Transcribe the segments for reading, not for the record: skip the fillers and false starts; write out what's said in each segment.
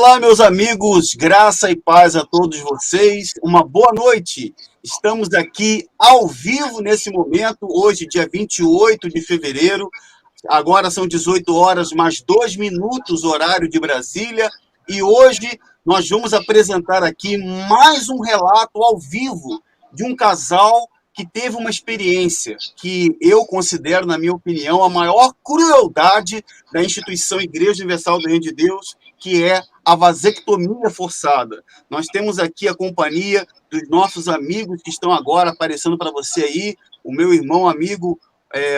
Olá, meus amigos, graça e paz a todos vocês. Uma boa noite. Estamos aqui ao vivo nesse momento, hoje, dia 28 de fevereiro. Agora são 18 horas mais 2 minutos, horário de Brasília. E hoje nós vamos apresentar aqui mais um relato ao vivo de um casal que teve uma experiência que eu considero, na minha opinião, a maior crueldade da instituição Igreja Universal do Reino de Deus, que é a vasectomia forçada. Nós temos aqui a companhia dos nossos amigos que estão agora aparecendo para você aí, o meu irmão amigo,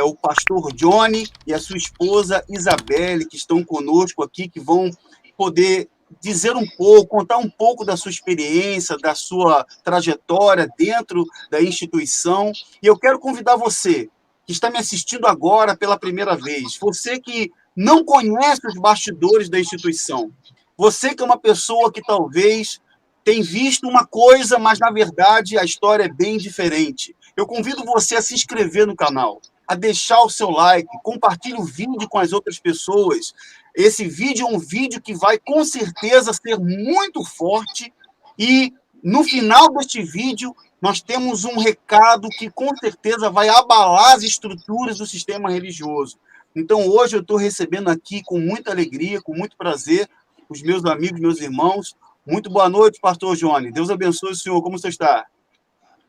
o pastor Johnny e a sua esposa Isabelle, que estão conosco aqui, que vão poder dizer um pouco, contar um pouco da sua experiência, da sua trajetória dentro da instituição. E eu quero convidar você, que está me assistindo agora pela primeira vez, você que não conhece os bastidores da instituição, você que é uma pessoa que talvez tem visto uma coisa, mas na verdade a história é bem diferente. Eu convido você a se inscrever no canal, a deixar o seu like, compartilhe o vídeo com as outras pessoas. Esse vídeo é um vídeo que vai, com certeza, ser muito forte e, no final deste vídeo, nós temos um recado que, com certeza, vai abalar as estruturas do sistema religioso. Então, hoje eu estou recebendo aqui, com muita alegria, com muito prazer, os meus amigos, meus irmãos. Muito boa noite, pastor Johnny. Deus abençoe o senhor. Como você está?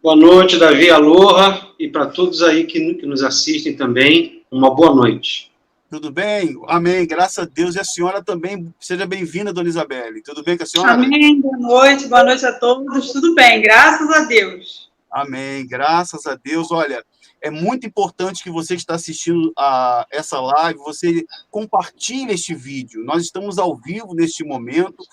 Boa noite, Davi, aloha, e para todos aí que nos assistem também, uma boa noite. Tudo bem? Amém. Graças a Deus. E a senhora também. Seja bem-vinda, dona Isabelle. Tudo bem com a senhora? Amém. Boa noite a todos. Tudo bem, graças a Deus. Amém. Graças a Deus. Olha, é muito importante que você que está assistindo a essa live, você compartilhe este vídeo. Nós estamos ao vivo neste momento.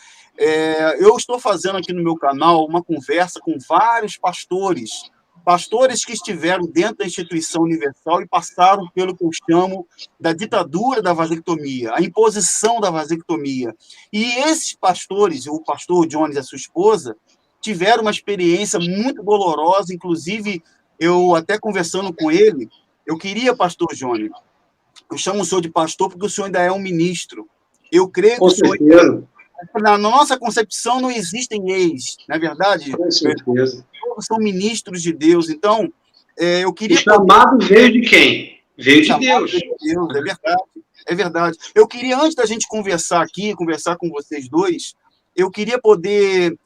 Eu estou fazendo aqui no meu canal uma conversa com vários pastores que estiveram dentro da instituição universal e passaram pelo que eu chamo da ditadura da vasectomia, a imposição da vasectomia. E esses pastores, o pastor Jones e a sua esposa, tiveram uma experiência muito dolorosa, inclusive, eu até conversando com ele, eu queria, pastor Jones, eu chamo o senhor de pastor porque o senhor ainda é um ministro. Eu creio que o senhor... Na nossa concepção não existem ex, não é verdade? Com certeza. Todos são ministros de Deus. Então, eu queria... O chamado veio de quem? Veio de Deus. É verdade. É verdade. Eu queria, antes da gente conversar aqui, conversar com vocês dois, eu queria poder...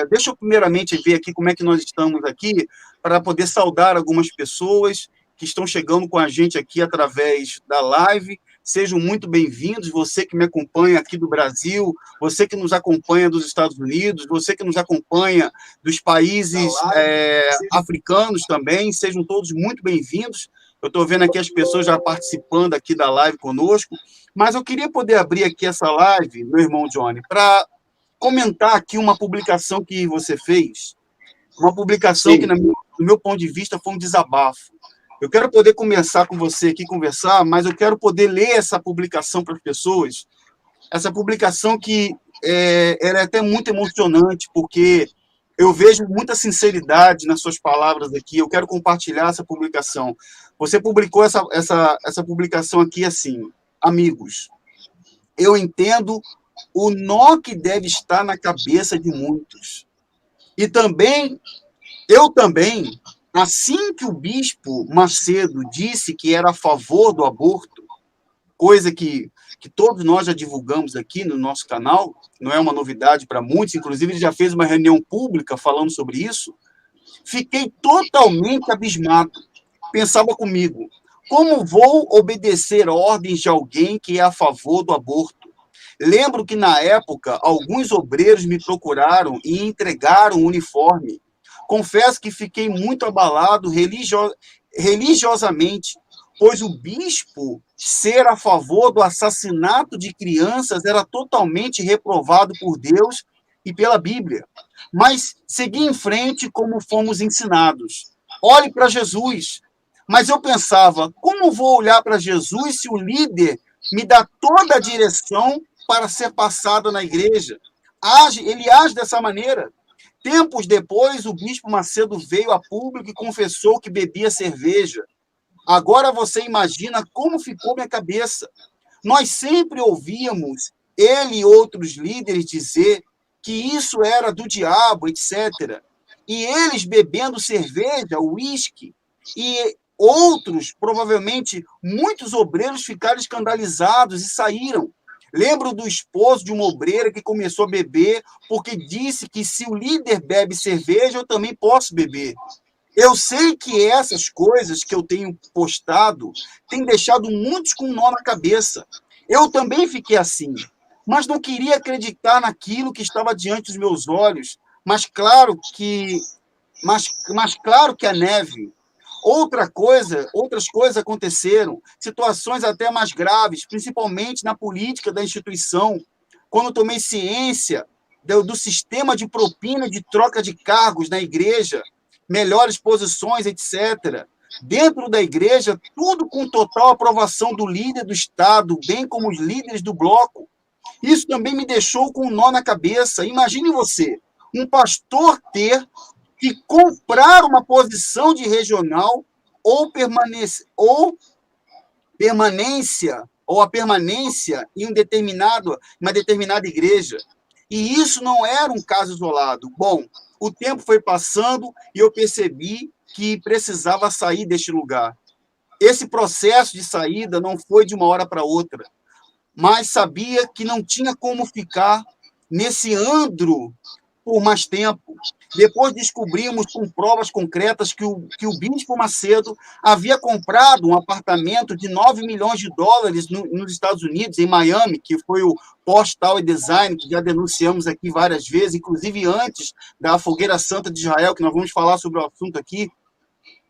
deixa eu primeiramente ver aqui como é que nós estamos aqui, para poder saudar algumas pessoas que estão chegando com a gente aqui através da live. Sejam muito bem-vindos, você que me acompanha aqui do Brasil, você que nos acompanha dos Estados Unidos, você que nos acompanha dos países africanos também, sejam todos muito bem-vindos. Eu estou vendo aqui as pessoas já participando aqui da live conosco, mas eu queria poder abrir aqui essa live, meu irmão Johnny, para comentar aqui uma publicação que você fez, uma publicação Sim. que, do meu ponto de vista, foi um desabafo. Eu quero poder começar com você aqui, conversar, mas eu quero poder ler essa publicação para as pessoas. Essa publicação que ela é até muito emocionante, porque eu vejo muita sinceridade nas suas palavras aqui. Eu quero compartilhar essa publicação. Você publicou essa publicação aqui assim: amigos, eu entendo o nó que deve estar na cabeça de muitos. E também, eu também... Assim que o bispo Macedo disse que era a favor do aborto, coisa que todos nós já divulgamos aqui no nosso canal, não é uma novidade para muitos, inclusive ele já fez uma reunião pública falando sobre isso, fiquei totalmente abismado. Pensava comigo, como vou obedecer ordens de alguém que é a favor do aborto? Lembro que, na época, alguns obreiros me procuraram e entregaram o uniforme. Confesso que fiquei muito abalado religiosamente, pois o bispo ser a favor do assassinato de crianças era totalmente reprovado por Deus e pela Bíblia. Mas segui em frente como fomos ensinados. Olhe para Jesus. Mas eu pensava, como vou olhar para Jesus se o líder me dá toda a direção para ser passada na igreja? Ele age dessa maneira. Tempos depois, o bispo Macedo veio a público e confessou que bebia cerveja. Agora você imagina como ficou minha cabeça. Nós sempre ouvíamos ele e outros líderes dizer que isso era do diabo, etc. E eles bebendo cerveja, uísque, e outros, provavelmente, muitos obreiros ficaram escandalizados e saíram. Lembro do esposo de uma obreira que começou a beber porque disse que se o líder bebe cerveja, eu também posso beber. Eu sei que essas coisas que eu tenho postado têm deixado muitos com um nó na cabeça. Eu também fiquei assim, mas não queria acreditar naquilo que estava diante dos meus olhos. Mas claro que a neve. Outras coisas aconteceram, situações até mais graves, principalmente na política da instituição, quando tomei ciência do sistema de propina de troca de cargos na igreja, melhores posições, etc. Dentro da igreja, tudo com total aprovação do líder do Estado, bem como os líderes do bloco. Isso também me deixou com um nó na cabeça. Imagine você, um pastor ter que comprar uma posição de regional ou a permanência em uma determinada igreja. E isso não era um caso isolado. Bom, o tempo foi passando e eu percebi que precisava sair deste lugar. Esse processo de saída não foi de uma hora para outra, mas sabia que não tinha como ficar nesse andro por mais tempo. Depois descobrimos com provas concretas que o bispo Macedo havia comprado um apartamento de 9 milhões de dólares nos Estados Unidos, em Miami, que foi o Porsche Tower Design, que já denunciamos aqui várias vezes, inclusive antes da Fogueira Santa de Israel, que nós vamos falar sobre o assunto aqui.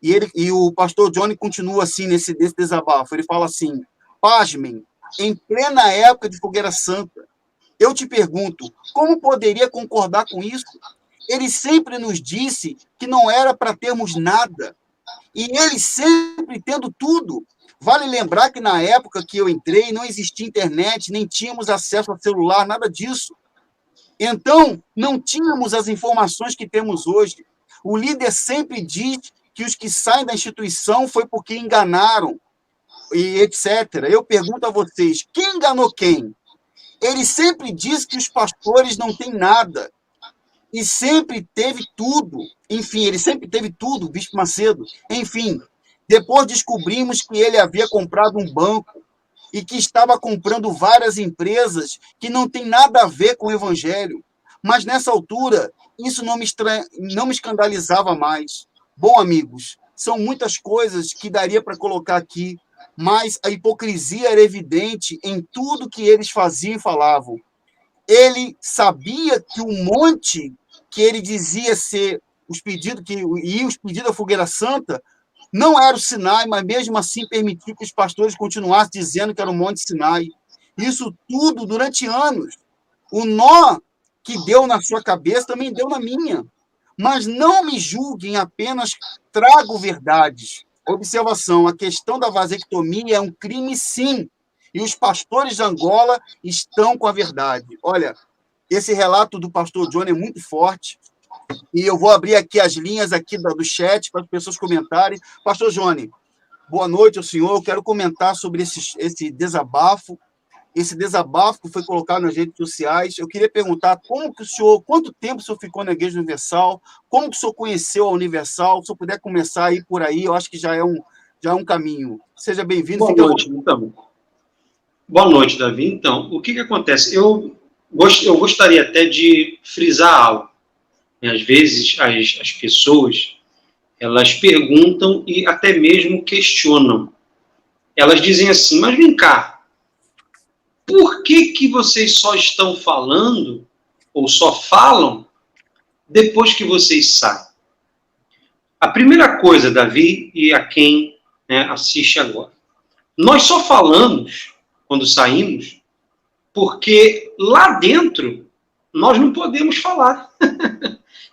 E o pastor Johnny continua assim nesse desabafo. Ele fala assim: pasmem, em plena época de Fogueira Santa, eu te pergunto, como poderia concordar com isso? Ele sempre nos disse que não era para termos nada. E ele sempre tendo tudo. Vale lembrar que na época que eu entrei, não existia internet, nem tínhamos acesso a celular, nada disso. Então, não tínhamos as informações que temos hoje. O líder sempre diz que os que saem da instituição foi porque enganaram, e etc. Eu pergunto a vocês, quem enganou quem? Ele sempre diz que os pastores não têm nada. E sempre teve tudo. Enfim, ele sempre teve tudo, o bispo Macedo. Enfim, depois descobrimos que ele havia comprado um banco e que estava comprando várias empresas que não tem nada a ver com o evangelho. Mas, nessa altura, isso não me escandalizava mais. Bom, amigos, são muitas coisas que daria para colocar aqui, mas a hipocrisia era evidente em tudo que eles faziam e falavam. Ele sabia que o monte que ele dizia ser os pedidos da Fogueira Santa não era o Sinai, mas mesmo assim permitiu que os pastores continuassem dizendo que era o Monte Sinai. Isso tudo durante anos. O nó que deu na sua cabeça também deu na minha. Mas não me julguem, apenas trago verdades. Observação, a questão da vasectomia é um crime, sim. E os pastores de Angola estão com a verdade. Olha, esse relato do pastor Johnny é muito forte. E eu vou abrir aqui as linhas aqui do chat para as pessoas comentarem. Pastor Johnny, boa noite ao senhor. Eu quero comentar sobre esse desabafo. Esse desabafo que foi colocado nas redes sociais. Eu queria perguntar quanto tempo o senhor ficou na Igreja Universal? Como que o senhor conheceu a Universal? Se eu puder começar aí por aí, eu acho que já é um caminho. Seja bem-vindo. Boa noite, então. Boa noite, Davi. Então, o que acontece? Eu gostaria até de frisar algo. Às vezes, as pessoas, elas perguntam e até mesmo questionam. Elas dizem assim, mas vem cá, por que vocês só estão falando, ou só falam, depois que vocês saem? A primeira coisa, Davi, e a quem assiste agora, nós só falamos quando saímos, porque lá dentro nós não podemos falar.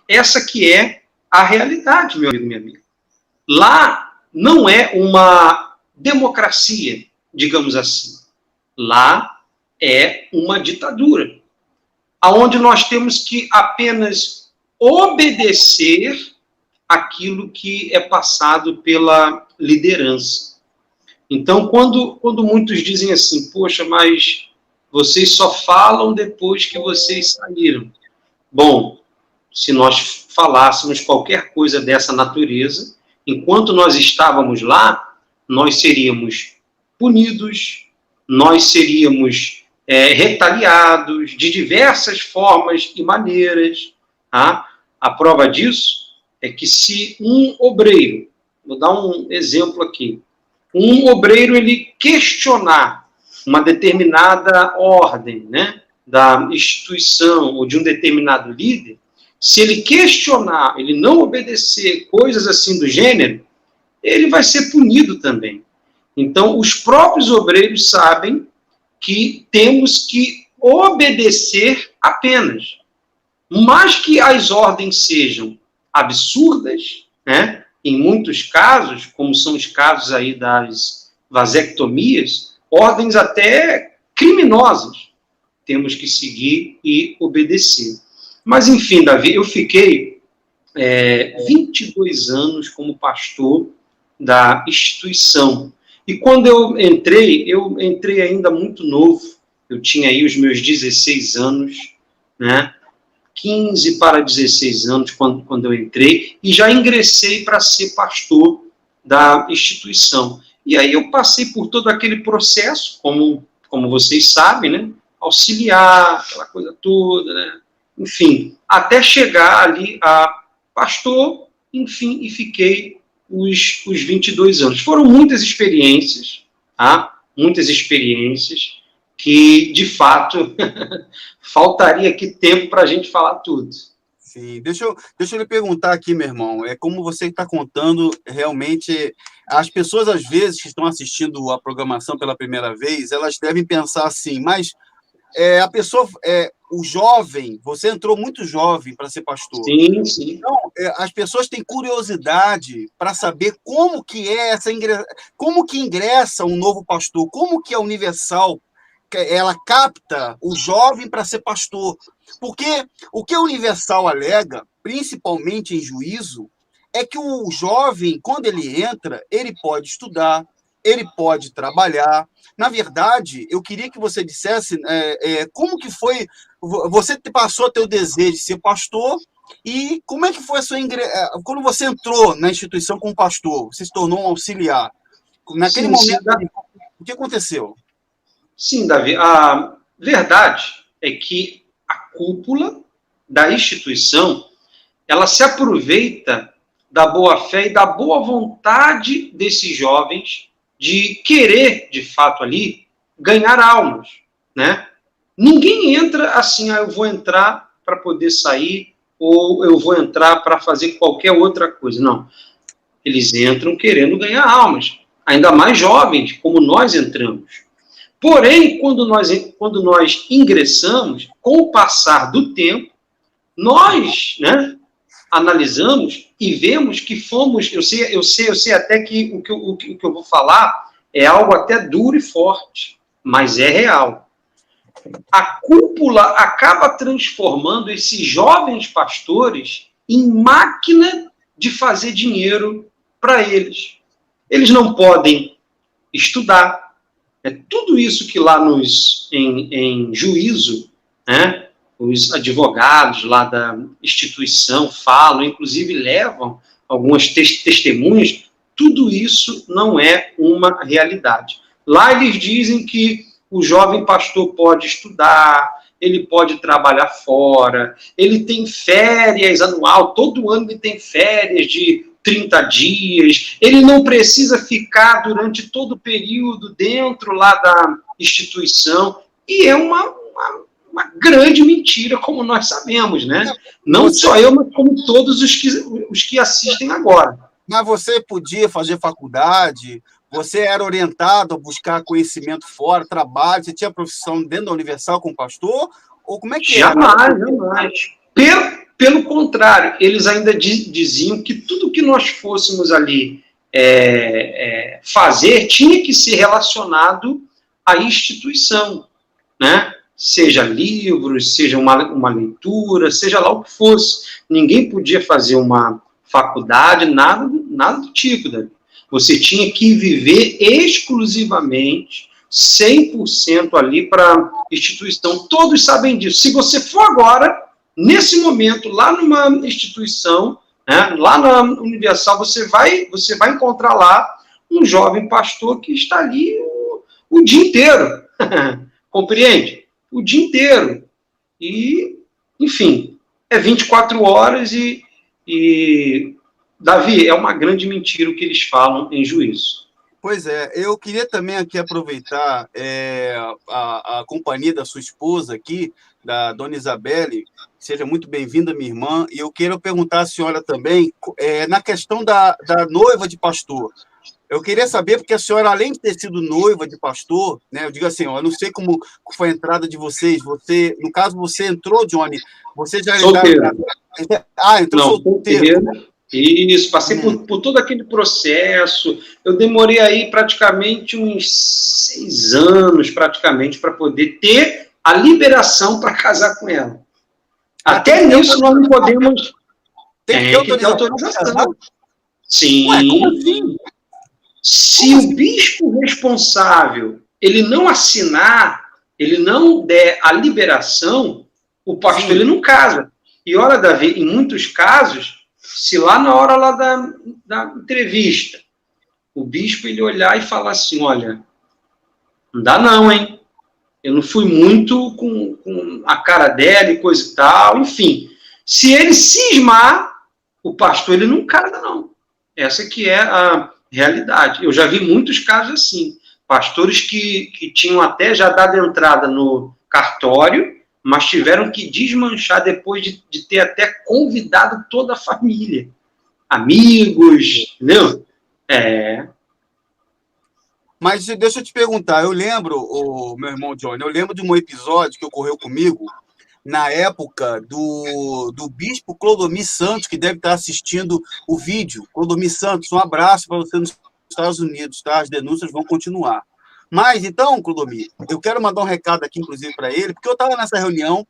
Essa que é a realidade, meu amigo, minha amiga. Lá não é uma democracia, digamos assim. Lá é uma ditadura, onde nós temos que apenas obedecer aquilo que é passado pela liderança. Então, quando muitos dizem assim, poxa, mas vocês só falam depois que vocês saíram. Bom, se nós falássemos qualquer coisa dessa natureza, enquanto nós estávamos lá, nós seríamos punidos, nós seríamos retaliados de diversas formas e maneiras. Tá? A prova disso é que se um obreiro, vou dar um exemplo aqui, um obreiro ele questionar uma determinada ordem, né, da instituição ou de um determinado líder, se ele questionar, ele não obedecer, coisas assim do gênero, ele vai ser punido também. Então, os próprios obreiros sabem que temos que obedecer apenas. Mas que as ordens sejam absurdas, né? Em muitos casos, como são os casos aí das vasectomias, ordens até criminosas, temos que seguir e obedecer. Mas, enfim, Davi, eu fiquei 22 anos como pastor da instituição. E quando eu entrei ainda muito novo, eu tinha aí os meus 16 anos, né? 15 para 16 anos quando eu entrei, e já ingressei para ser pastor da instituição. E aí eu passei por todo aquele processo, como vocês sabem, né? Auxiliar, aquela coisa toda, né? Enfim, até chegar ali a pastor, enfim, e fiquei os 22 anos. Foram muitas experiências, tá? Muitas experiências que, de fato, faltaria aqui tempo para a gente falar tudo. Sim, deixa eu lhe perguntar aqui, meu irmão, como você está contando, realmente, as pessoas, às vezes, que estão assistindo a programação pela primeira vez, elas devem pensar assim, mas a pessoa, o jovem, você entrou muito jovem para ser pastor. Sim, sim. Então, as pessoas têm curiosidade para saber como que como que ingressa um novo pastor, como que a Universal ela capta o jovem para ser pastor. Porque o que a Universal alega, principalmente em juízo, é que o jovem, quando ele entra, ele pode estudar, ele pode trabalhar. Na verdade, eu queria que você dissesse como que foi, você passou a ter o desejo de ser pastor e como é que foi quando você entrou na instituição como pastor, você se tornou um auxiliar. Naquele momento, o que aconteceu? Sim, Davi, a verdade é que a cúpula da instituição, ela se aproveita da boa-fé e da boa vontade desses jovens de querer, de fato, ali, ganhar almas, né? Ninguém entra assim, eu vou entrar para poder sair, ou eu vou entrar para fazer qualquer outra coisa. Não. Eles entram querendo ganhar almas, ainda mais jovens, como nós entramos. Porém, quando nós ingressamos, com o passar do tempo, nós, né, analisamos e vemos que fomos, eu sei até que o que eu vou falar é algo até duro e forte, mas é real. A cúpula acaba transformando esses jovens pastores em máquina de fazer dinheiro para eles. Eles não podem estudar. Tudo isso que lá em juízo, né, os advogados lá da instituição falam, inclusive levam algumas testemunhas, tudo isso não é uma realidade. Lá eles dizem que o jovem pastor pode estudar, ele pode trabalhar fora, ele tem férias anual, todo ano ele tem férias de 30 dias, ele não precisa ficar durante todo o período dentro lá da instituição, e é uma grande mentira, como nós sabemos, né? Não só eu, mas como todos os que assistem agora. Mas você podia fazer faculdade, você era orientado a buscar conhecimento fora, trabalho, você tinha profissão dentro da Universal como pastor? Ou como é que Jamais. Pelo contrário, eles ainda diziam que tudo que nós fôssemos ali fazer tinha que ser relacionado à instituição, né? Seja livros, seja uma leitura, seja lá o que fosse. Ninguém podia fazer uma faculdade, nada do tipo, Davi. Você tinha que viver exclusivamente 100% ali para a instituição. Todos sabem disso. Se você for agora, nesse momento, lá numa instituição, né, lá na Universal, você vai encontrar lá um jovem pastor que está ali o dia inteiro. Compreende? O dia inteiro. E, enfim, é 24 horas e, Davi, é uma grande mentira o que eles falam em Juízo. Pois é, eu queria também aqui aproveitar a companhia da sua esposa aqui, da dona Isabelle. Seja muito bem-vinda, minha irmã, e eu quero perguntar à senhora também, na questão da noiva de pastor. Eu queria saber, porque a senhora, além de ter sido noiva de pastor, né, eu digo assim, eu não sei como foi a entrada de vocês, no caso, você entrou, Johnny, você já... Solteiro. Entrou solteiro. Isso, passei por todo aquele processo, eu demorei aí praticamente uns 6 anos, praticamente, para poder ter a liberação para casar com ela. Até nisso nós não podemos... Tem que ter autorização. Sim. Ué, como assim? Se o bispo responsável, ele não assinar, ele não der a liberação, o pastor ele não casa. E olha, Davi, em muitos casos, se lá na hora lá da entrevista, o bispo ele olhar e falar assim, olha, não dá não, hein? Eu não fui muito com a cara dela e coisa e tal, enfim. Se ele cismar, o pastor ele não casa não. Essa que é a realidade. Eu já vi muitos casos assim. Pastores que tinham até já dado entrada no cartório, mas tiveram que desmanchar depois de ter até convidado toda a família. Amigos, entendeu? Mas deixa eu te perguntar, eu lembro, meu irmão Johnny, eu lembro de um episódio que ocorreu comigo na época do bispo Clodomir Santos, que deve estar assistindo o vídeo. Clodomir Santos, um abraço para você nos Estados Unidos, tá? As denúncias vão continuar. Mas, então, Clodomir, eu quero mandar um recado aqui, inclusive, para ele, porque eu estava nessa reunião,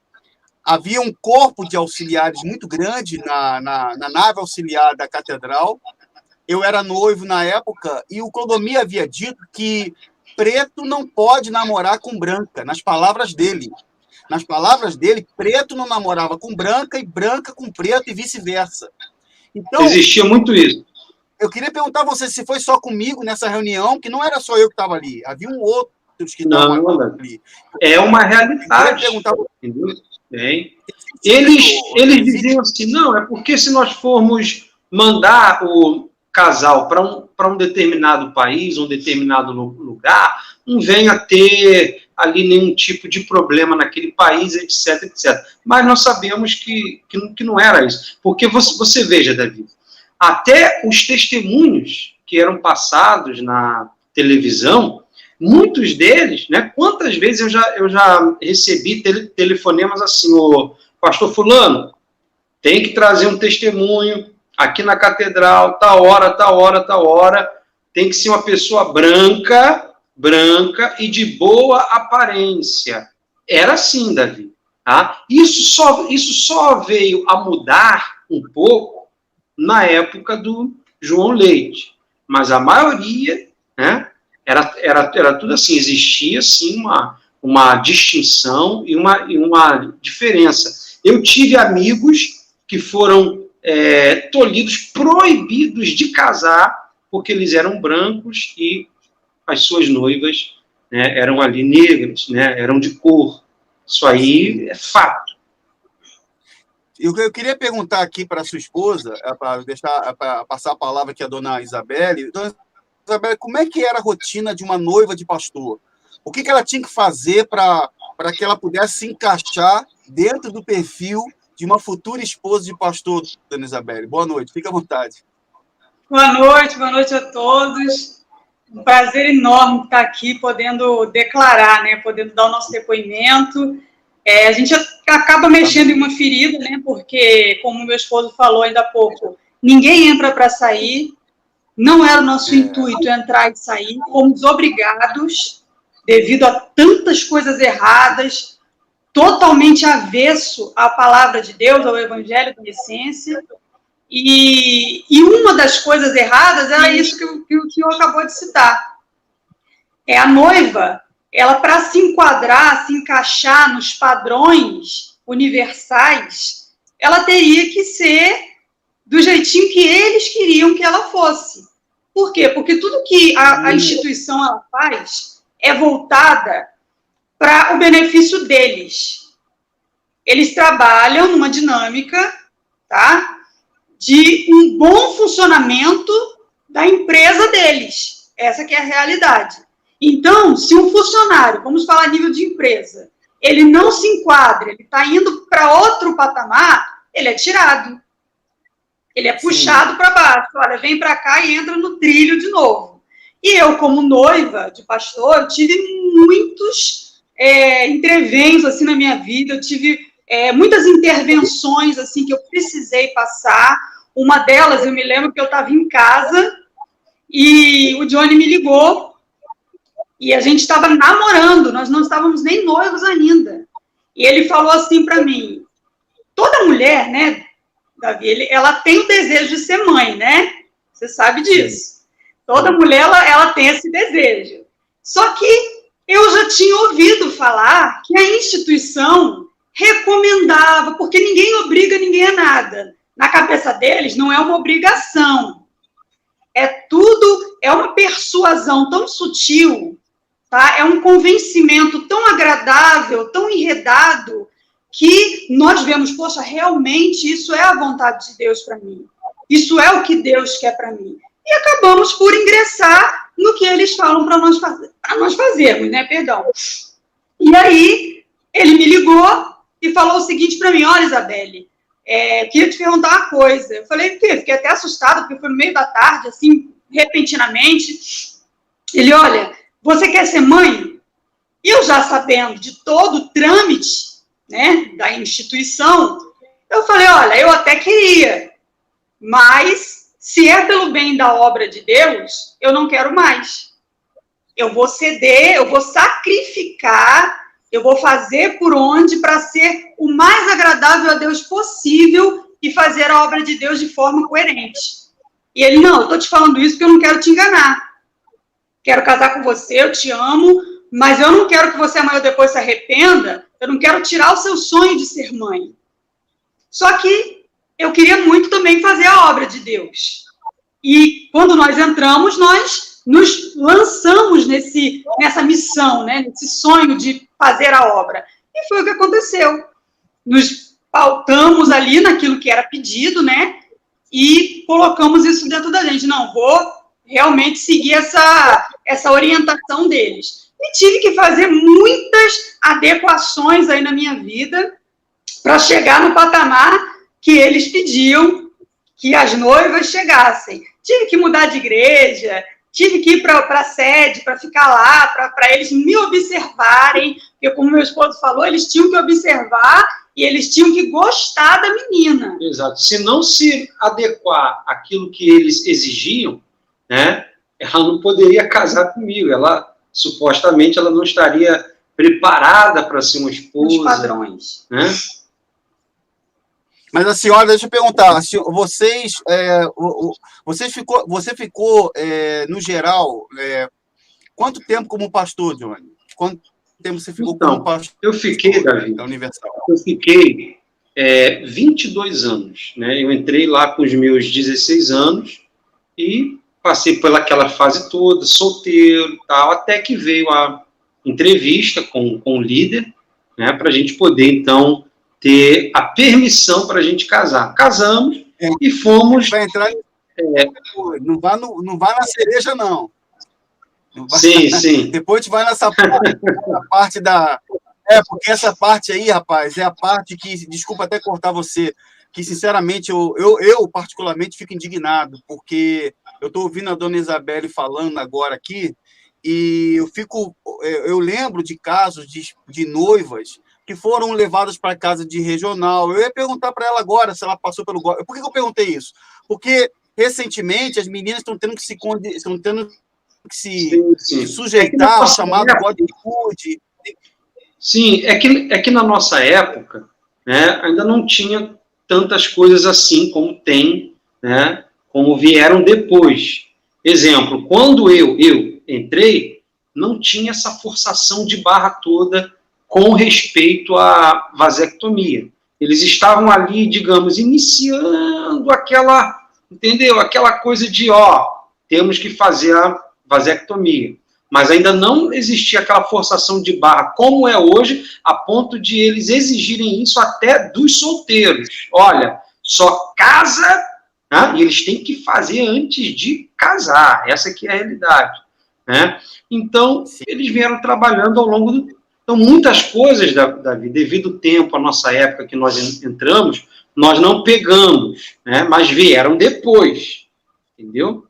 havia um corpo de auxiliares muito grande na nave auxiliar da catedral. Eu era noivo na época, e o Clodomir havia dito que preto não pode namorar com branca, nas palavras dele. Nas palavras dele, preto não namorava com branca e branca com preto e vice-versa. Então, existia muito isso. Eu queria perguntar a você se foi só comigo nessa reunião, que não era só eu que estava ali, havia outros que estavam ali. É uma realidade. Entendeu? Eles diziam assim, não, é porque se nós formos mandar o casal para um determinado país, um determinado lugar, não venha a ter ali nenhum tipo de problema naquele país, etc, etc. Mas nós sabemos que não era isso. Porque você veja, Davi, até os testemunhos que eram passados na televisão, muitos deles, né, quantas vezes eu já recebi telefonemas assim, o pastor fulano, tem que trazer um testemunho aqui na catedral, tal hora, tem que ser uma pessoa branca e de boa aparência. Era assim, Davi. Tá? Isso só veio a mudar um pouco na época do João Leite. Mas a maioria, né, era tudo assim, existia sim uma distinção e uma diferença. Eu tive amigos que foram tolhidos, proibidos de casar, porque eles eram brancos e as suas noivas, né, eram ali negras, né, eram de cor. Isso aí é fato. Eu queria perguntar aqui para a sua esposa, para passar a palavra aqui à dona Isabelle. Dona Isabelle, como é que era a rotina de uma noiva de pastor? O que ela tinha que fazer para que ela pudesse se encaixar dentro do perfil de uma futura esposa de pastor, dona Isabelle? Boa noite, fique à vontade. Boa noite a todos. Um prazer enorme estar aqui, podendo declarar, né, podendo dar o nosso depoimento. A gente acaba mexendo em uma ferida, né, porque, como meu esposo falou ainda há pouco, ninguém entra para sair, não era o nosso intuito entrar e sair, fomos obrigados, devido a tantas coisas erradas, totalmente avesso à palavra de Deus, ao evangelho da essência, e uma das coisas erradas era isso que o senhor acabou de citar. A noiva, ela, para se enquadrar, se encaixar nos padrões universais, ela teria que ser do jeitinho que eles queriam que ela fosse. Por quê? Porque tudo que a instituição ela faz é voltada para o benefício deles. Eles trabalham numa dinâmica, tá, de um bom funcionamento da empresa deles. Essa que é a realidade. Então, se um funcionário, vamos falar a nível de empresa, ele não se enquadra, ele está indo para outro patamar, ele é tirado. Ele é puxado para baixo. Olha, vem para cá e entra no trilho de novo. E eu, como noiva de pastor, eu tive muitos entreventos assim, na minha vida, eu tive muitas intervenções assim, que eu precisei passar. Uma delas, eu me lembro que eu estava em casa e o Johnny me ligou e a gente estava namorando, nós não estávamos nem noivos ainda. E ele falou assim para mim, toda mulher, né, Davi, ela tem o desejo de ser mãe, né? Você sabe disso. Toda mulher, ela tem esse desejo. Só que eu já tinha ouvido falar que a instituição recomendava, porque ninguém obriga ninguém a nada. Na cabeça deles, não é uma obrigação. É uma persuasão tão sutil, tá? É um convencimento tão agradável, tão enredado, que nós vemos, poxa, realmente isso é a vontade de Deus para mim. Isso é o que Deus quer para mim. E acabamos por ingressar no que eles falam para nós fazermos, né? Perdão. E aí, ele me ligou e falou o seguinte para mim, olha, Isabelle, queria te perguntar uma coisa. Eu falei, fiquei até assustada, porque foi no meio da tarde, assim, repentinamente. Ele, olha, você quer ser mãe? E eu já sabendo de todo o trâmite, né, da instituição, eu falei, olha, eu até queria, mas se é pelo bem da obra de Deus, eu não quero mais. Eu vou ceder, eu vou sacrificar, eu vou fazer por onde para ser o mais agradável a Deus possível e fazer a obra de Deus de forma coerente. E ele, não, eu estou te falando isso porque eu não quero te enganar. Quero casar com você, eu te amo, mas eu não quero que você amanhã ou depois se arrependa, eu não quero tirar o seu sonho de ser mãe. Só que eu queria muito também fazer a obra de Deus. E quando nós entramos, nós nos lançamos nessa missão, né, nesse sonho de fazer a obra. E foi o que aconteceu. Nos pautamos ali naquilo que era pedido, né, e colocamos isso dentro da gente. Não, vou realmente seguir essa orientação deles. E tive que fazer muitas adequações aí na minha vida para chegar no patamar que eles pediam que as noivas chegassem. Tive que mudar de igreja, tive que ir para a sede, para ficar lá, para eles me observarem, porque, como meu esposo falou, eles tinham que observar e eles tinham que gostar da menina. Exato. Se não se adequar àquilo que eles exigiam, né, ela não poderia casar comigo. Supostamente, ela não estaria preparada para ser uma esposa. Os padrões. Né? Mas a senhora, deixa eu perguntar, você ficou no geral, quanto tempo como pastor, Johnny? Quanto tempo você ficou como pastor? Eu fiquei, Davi, da Universal? Eu fiquei 22 anos. Né? Eu entrei lá com os meus 16 anos e passei pelaquela fase toda, solteiro e tal, até que veio a entrevista com o líder, né, para a gente poder, então, ter a permissão para a gente casar. Casamos e fomos... Vai entrar... Não vai na cereja, não. Vai, sim. Depois a gente vai nessa parte da... porque essa parte aí, rapaz, é a parte que... Desculpa até cortar você, que, sinceramente, eu particularmente fico indignado, porque eu estou ouvindo a dona Isabelle falando agora aqui, e eu lembro de casos de noivas que foram levadas para casa de regional. Eu ia perguntar para ela agora se ela passou pelo... Por que eu perguntei isso? Porque, recentemente, as meninas estão tendo que se sujeitar ao chamado Godhood. Sim, é que na nossa época, né, ainda não tinha tantas coisas assim como tem, né, como vieram depois. Exemplo, quando eu entrei, não tinha essa forçação de barra toda com respeito à vasectomia. Eles estavam ali, digamos, iniciando aquela, entendeu? Aquela coisa de, temos que fazer a vasectomia. Mas ainda não existia aquela forçação de barra como é hoje, a ponto de eles exigirem isso até dos solteiros. Olha, só casa, né? E eles têm que fazer antes de casar. Essa que é a realidade, né? Então, eles vieram trabalhando ao longo do... Então, muitas coisas, Davi, devido ao tempo, a nossa época que nós entramos, nós não pegamos, né? Mas vieram depois, entendeu?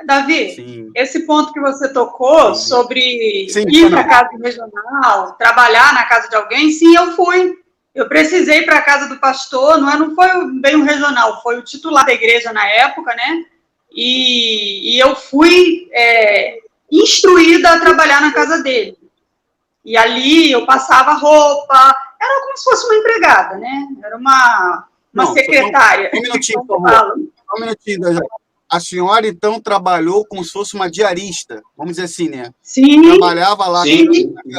Davi, Sim. Esse ponto que você tocou sobre ir para a casa regional, trabalhar na casa de alguém, sim, eu fui. Eu precisei ir para a casa do pastor, não foi bem um regional, foi o titular da igreja na época, né? E eu fui instruída a trabalhar na casa dele. E ali eu passava roupa, era como se fosse uma empregada, né? Era uma secretária. Um minutinho, por favor. Um minutinho, a senhora, então, trabalhou como se fosse uma diarista, vamos dizer assim, né? Sim. Trabalhava lá,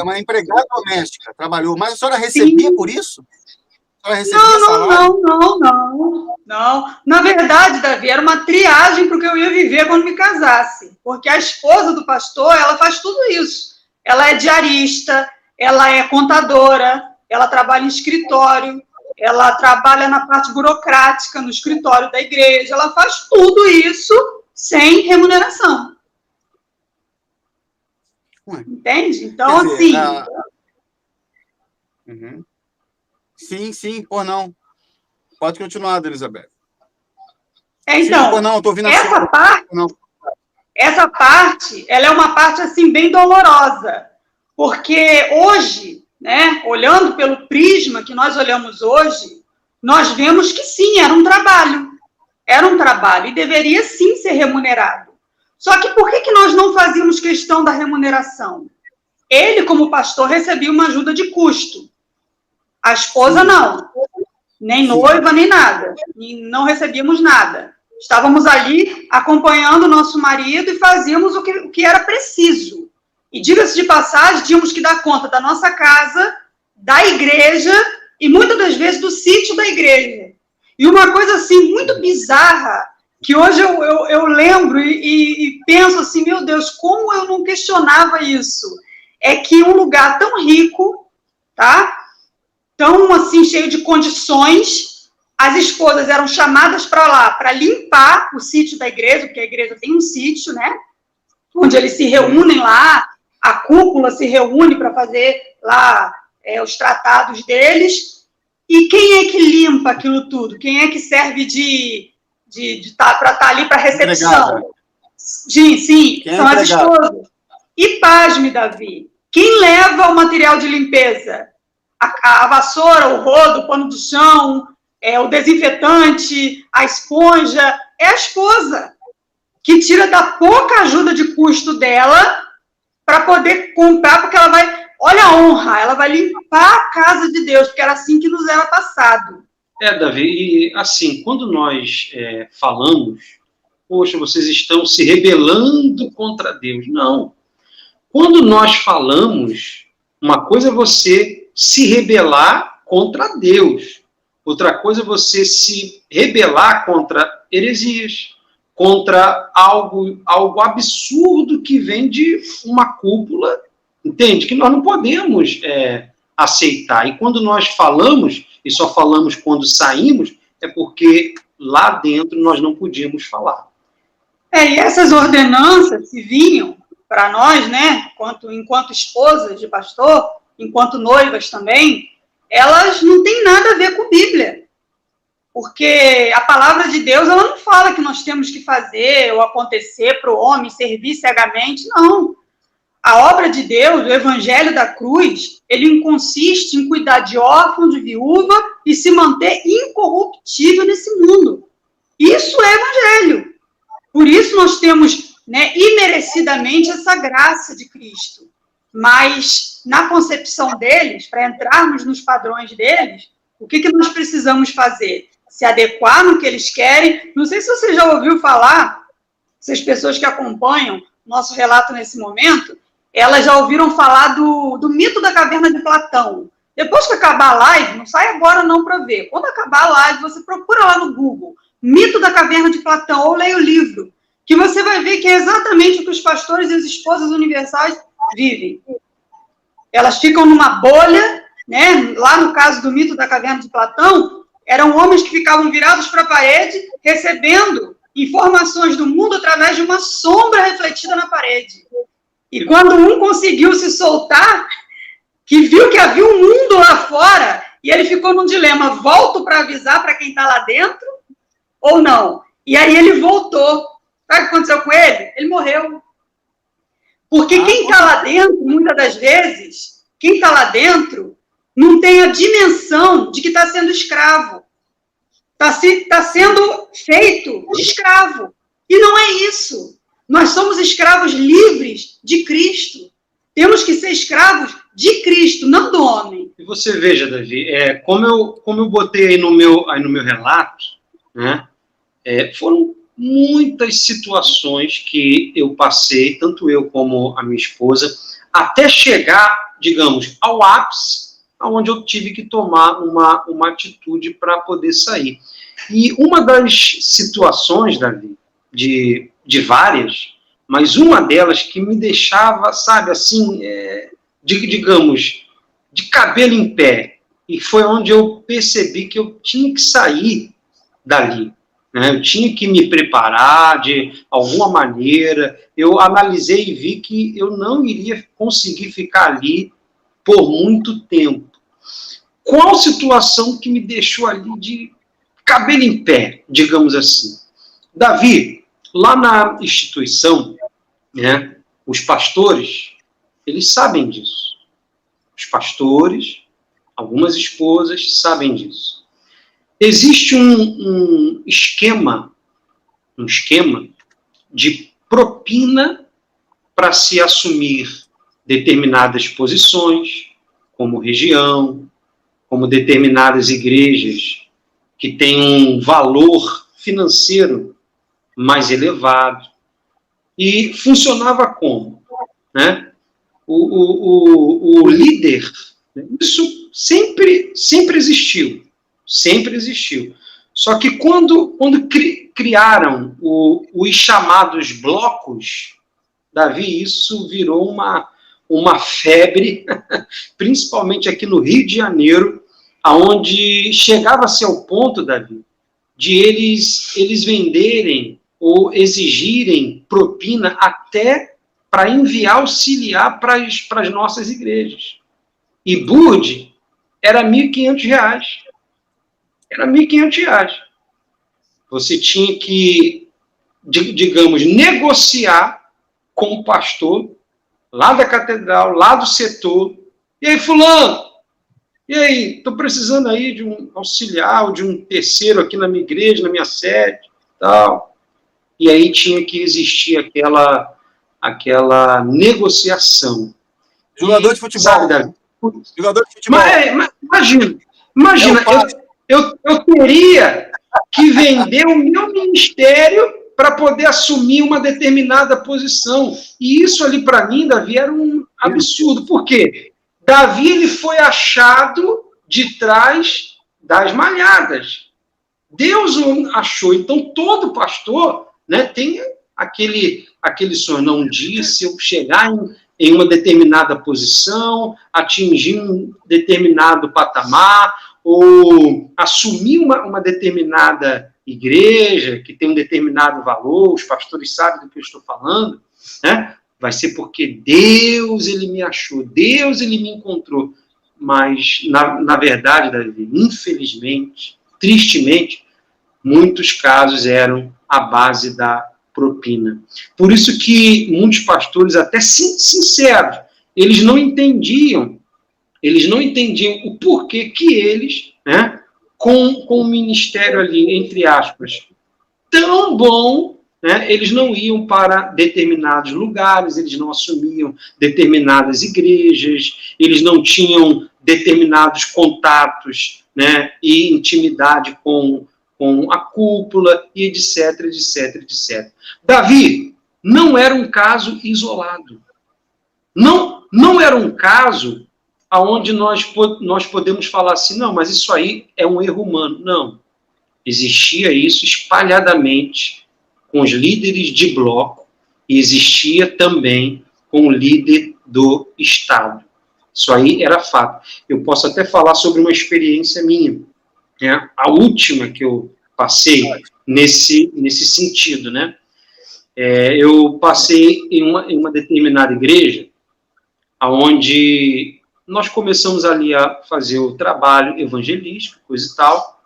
uma empregada doméstica, trabalhou. Mas a senhora recebia por isso? A senhora recebia salário? Não. Na verdade, Davi, era uma triagem para o que eu ia viver quando me casasse. Porque a esposa do pastor, ela faz tudo isso. Ela é diarista, ela é contadora, ela trabalha em escritório, ela trabalha na parte burocrática, no escritório da igreja, ela faz tudo isso sem remuneração. Entende? Então, dizer, assim... Sim, por não. Pode continuar, Elizabeth. Então, sim, por não, estou ouvindo essa parte, ela é uma parte, assim, bem dolorosa, porque hoje, né, olhando pelo prisma que nós olhamos hoje, nós vemos que sim, era um trabalho, e deveria sim ser remunerado. Só que por que nós não fazíamos questão da remuneração? Ele, como pastor, recebia uma ajuda de custo. A esposa não, nem noiva, nem nada, e não recebíamos nada. Estávamos ali acompanhando o nosso marido e fazíamos o que era preciso. E, diga-se de passagem, tínhamos que dar conta da nossa casa, da igreja e, muitas das vezes, do sítio da igreja. E uma coisa, assim, muito bizarra, que hoje eu lembro e penso assim, meu Deus, como eu não questionava isso? É que um lugar tão rico, tá? Tão, assim, cheio de condições... As esposas eram chamadas para lá para limpar o sítio da igreja, porque a igreja tem um sítio, né? Onde eles se reúnem lá, a cúpula se reúne para fazer lá os tratados deles. E quem é que limpa aquilo tudo? Quem é que serve para estar ali para recepção? Sim, são as esposas. E pasme, Davi, quem leva o material de limpeza? A vassoura, o rodo, o pano de chão... o desinfetante, a esponja, é a esposa, que tira da pouca ajuda de custo dela para poder comprar, porque ela vai, olha a honra, ela vai limpar a casa de Deus, porque era assim que nos era passado. Davi, e assim, quando nós falamos, poxa, vocês estão se rebelando contra Deus. Não. Quando nós falamos, uma coisa é você se rebelar contra Deus. Outra coisa é você se rebelar contra heresias, contra algo absurdo que vem de uma cúpula, entende? Que nós não podemos aceitar. E quando nós falamos, e só falamos quando saímos, é porque lá dentro nós não podíamos falar. E essas ordenanças que vinham para nós, né, enquanto esposas de pastor, enquanto noivas também, elas não têm nada a ver com Bíblia, porque a palavra de Deus, ela não fala que nós temos que fazer ou acontecer para o homem servir cegamente, não. A obra de Deus, o evangelho da cruz, ele consiste em cuidar de órfão, de viúva e se manter incorruptível nesse mundo. Isso é evangelho. Por isso nós temos, né, imerecidamente essa graça de Cristo. Mas, na concepção deles, para entrarmos nos padrões deles, o que nós precisamos fazer? Se adequar no que eles querem. Não sei se você já ouviu falar, essas pessoas que acompanham nosso relato nesse momento, elas já ouviram falar do mito da caverna de Platão. Depois que acabar a live, não sai agora não para ver. Quando acabar a live, você procura lá no Google, mito da caverna de Platão, ou leia o livro, que você vai ver que é exatamente o que os pastores e as esposas universais vivem. Elas ficam numa bolha, né? Lá no caso do mito da caverna de Platão, eram homens que ficavam virados para a parede, recebendo informações do mundo através de uma sombra refletida na parede. E quando um conseguiu se soltar, que viu que havia um mundo lá fora, e ele ficou num dilema, volto para avisar para quem está lá dentro ou não? E aí ele voltou. Sabe o que aconteceu com ele? Ele morreu. Porque quem está lá dentro, muitas das vezes, quem está lá dentro não tem a dimensão de que está sendo escravo. Está sendo feito de escravo. E não é isso. Nós somos escravos livres de Cristo. Temos que ser escravos de Cristo, não do homem. E você veja, Davi, como eu botei aí no meu relato, né, foram muitas situações que eu passei, tanto eu como a minha esposa, até chegar, digamos, ao ápice, onde eu tive que tomar uma atitude para poder sair. E uma das situações, Davi, de várias, mas uma delas que me deixava, sabe, assim, digamos, de cabelo em pé, e foi onde eu percebi que eu tinha que sair dali. Eu tinha que me preparar de alguma maneira. Eu analisei e vi que eu não iria conseguir ficar ali por muito tempo. Qual situação que me deixou ali de cabelo em pé, digamos assim? Davi, lá na instituição, né, os pastores, eles sabem disso. Os pastores, algumas esposas sabem disso. Existe um esquema de propina para se assumir determinadas posições, como região, como determinadas igrejas que têm um valor financeiro mais elevado. E funcionava como? Né? O líder, isso sempre existiu. Sempre existiu. Só que quando criaram os chamados blocos, Davi, isso virou uma febre, principalmente aqui no Rio de Janeiro, onde chegava-se ao ponto, Davi, de eles venderem ou exigirem propina até para enviar auxiliar para as nossas igrejas. E Bud era R$1.500. Era R$1.500. Você tinha que, digamos, negociar com o pastor lá da catedral, lá do setor. E aí, fulano? E aí? Estou precisando aí de um auxiliar ou de um terceiro aqui na minha igreja, na minha sede, tal. E aí tinha que existir aquela negociação. Jogador de futebol. Sabe, Davi? Jogador de futebol. Imagina, eu teria que vender o meu ministério para poder assumir uma determinada posição. E isso ali, para mim, Davi, era um absurdo. Por quê? Davi ele foi achado de trás das malhadas. Deus o achou. Então, todo pastor, né, tem aquele sonho. Não, um dia, se eu chegar em uma determinada posição, atingir um determinado patamar, ou assumir uma determinada igreja que tem um determinado valor, os pastores sabem do que eu estou falando, né? Vai ser porque Deus ele me achou, Deus ele me encontrou. Mas, na verdade, Davi, infelizmente, tristemente, muitos casos eram à base da propina. Por isso que muitos pastores, até sinceros, eles não entendiam o porquê que eles, né, com o ministério ali, entre aspas, tão bom, né, eles não iam para determinados lugares, eles não assumiam determinadas igrejas, eles não tinham determinados contatos, né, e intimidade com a cúpula, e etc, etc, etc. Davi não era um caso isolado. Não era um caso onde nós podemos falar assim, não, mas isso aí é um erro humano. Não. Existia isso espalhadamente com os líderes de bloco e existia também com o líder do Estado. Isso aí era fato. Eu posso até falar sobre uma experiência minha, né? A última que eu passei nesse sentido, né? Eu passei em uma determinada igreja, onde nós começamos ali a fazer o trabalho evangelístico, coisa e tal,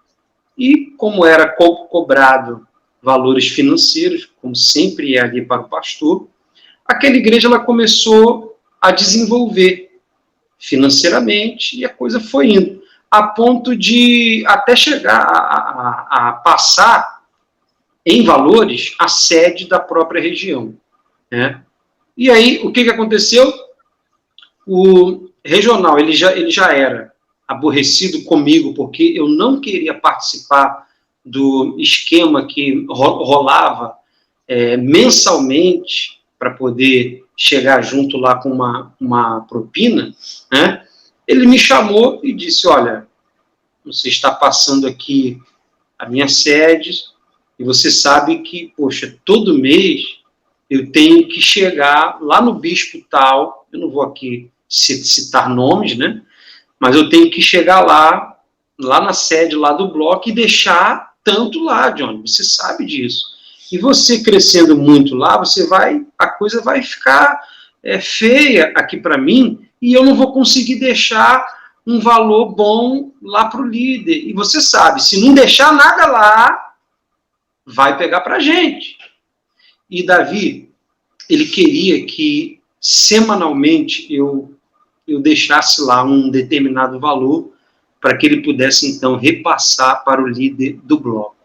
e como era cobrado valores financeiros, como sempre é ali para o pastor, aquela igreja ela começou a desenvolver financeiramente e a coisa foi indo, a ponto de até chegar a passar em valores a sede da própria região, né? E aí, o que aconteceu? O regional, ele já era aborrecido comigo, porque eu não queria participar do esquema que rolava mensalmente para poder chegar junto lá com uma propina, né? Ele me chamou e disse, olha, você está passando aqui a minha sede e você sabe que, poxa, todo mês eu tenho que chegar lá no bispo tal, eu não vou aqui citar nomes, né? Mas eu tenho que chegar lá na sede lá do bloco e deixar tanto lá, Johnny, você sabe disso. E você crescendo muito lá, a coisa vai ficar feia aqui para mim e eu não vou conseguir deixar um valor bom lá para o líder. E você sabe, se não deixar nada lá, vai pegar para a gente. E Davi, ele queria que semanalmente eu deixasse lá um determinado valor para que ele pudesse, então, repassar para o líder do bloco.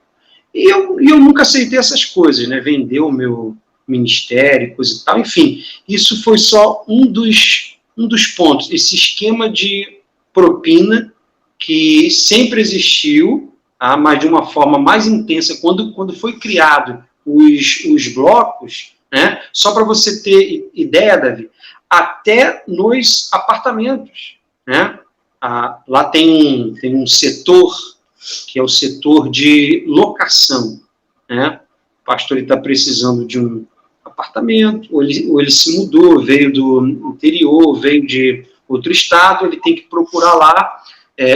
E eu nunca aceitei essas coisas, né? Vender o meu ministério, coisa e tal. Enfim, isso foi só um dos pontos. Esse esquema de propina que sempre existiu, mas de uma forma mais intensa, quando foi criado os blocos, né? Só para você ter ideia, Davi, até nos apartamentos, né? Lá tem um setor, que é o setor de locação, né? O pastor está precisando de um apartamento, ou ele se mudou, veio do interior, veio de outro estado, ele tem que procurar lá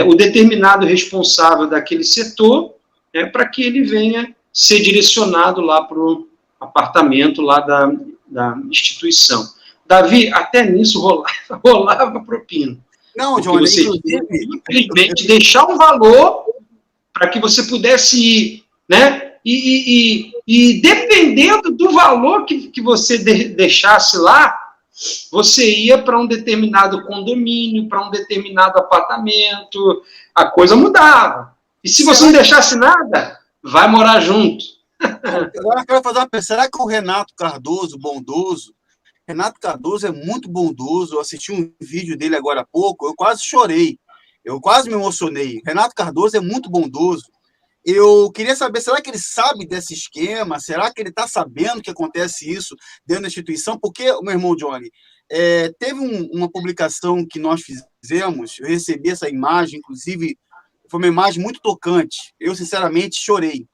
o determinado responsável daquele setor, né, para que ele venha ser direcionado lá para o apartamento lá da instituição. Davi, até nisso rolava propina. Não, Johnny, você simplesmente deixar um valor para que você pudesse ir, né? E dependendo do valor que você deixasse lá, você ia para um determinado condomínio, para um determinado apartamento, a coisa mudava. E se você não deixasse nada, vai morar junto. Agora eu quero fazer uma pergunta. Será que o Renato Cardoso, bondoso, Renato Cardoso é muito bondoso, eu assisti um vídeo dele agora há pouco, eu quase chorei, eu quase me emocionei. Renato Cardoso é muito bondoso. Eu queria saber, será que ele sabe desse esquema? Será que ele está sabendo que acontece isso dentro da instituição? Porque, meu irmão Johnny, teve uma publicação que nós fizemos, eu recebi essa imagem, inclusive, foi uma imagem muito tocante. Eu, sinceramente, chorei.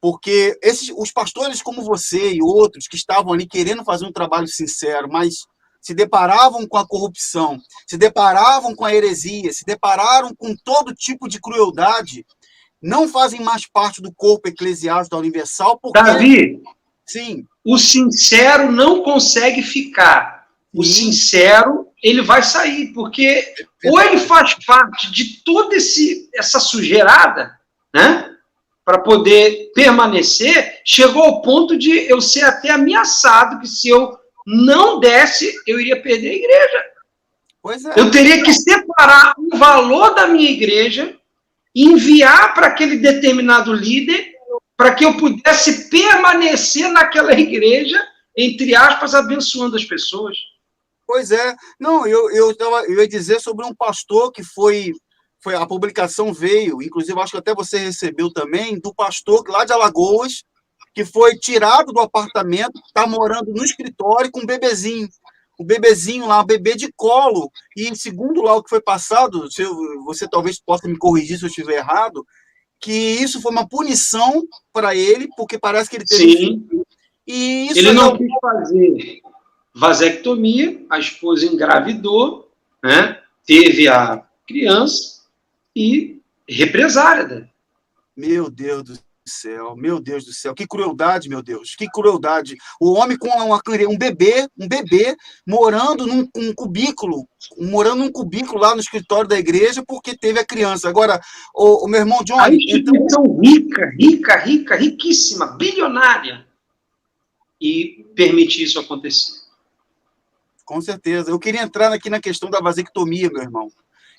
Porque os pastores como você e outros que estavam ali querendo fazer um trabalho sincero, mas se deparavam com a corrupção, se deparavam com a heresia, se depararam com todo tipo de crueldade, não fazem mais parte do corpo eclesiástico da Universal, porque... Davi, sim, o sincero não consegue ficar. O sincero, ele vai sair, porque ou ele faz parte de toda essa sujeirada, né? Para poder permanecer, chegou ao ponto de eu ser até ameaçado que se eu não desse, eu iria perder a igreja. Pois é. Eu teria que separar o valor da minha igreja, enviar para aquele determinado líder, para que eu pudesse permanecer naquela igreja, entre aspas, abençoando as pessoas. Pois é. Não, eu ia dizer sobre um pastor que foi a publicação veio, inclusive acho que até você recebeu também, do pastor lá de Alagoas, que foi tirado do apartamento, está morando no escritório com um bebezinho. o bebezinho lá, o bebê de colo, e segundo lá o que foi passado, você talvez possa me corrigir se eu estiver errado, que isso foi uma punição para ele, porque parece que ele teve um filho. E isso ele não quis fazer vasectomia, a esposa engravidou, né? Teve a criança e represária. Meu Deus do céu, que crueldade, meu Deus, que crueldade. O homem com um bebê morando num cubículo lá no escritório da igreja porque teve a criança. Agora, o meu irmão Johnny... A instituição riquíssima, bilionária, e permite isso acontecer. Com certeza. Eu queria entrar aqui na questão da vasectomia, meu irmão.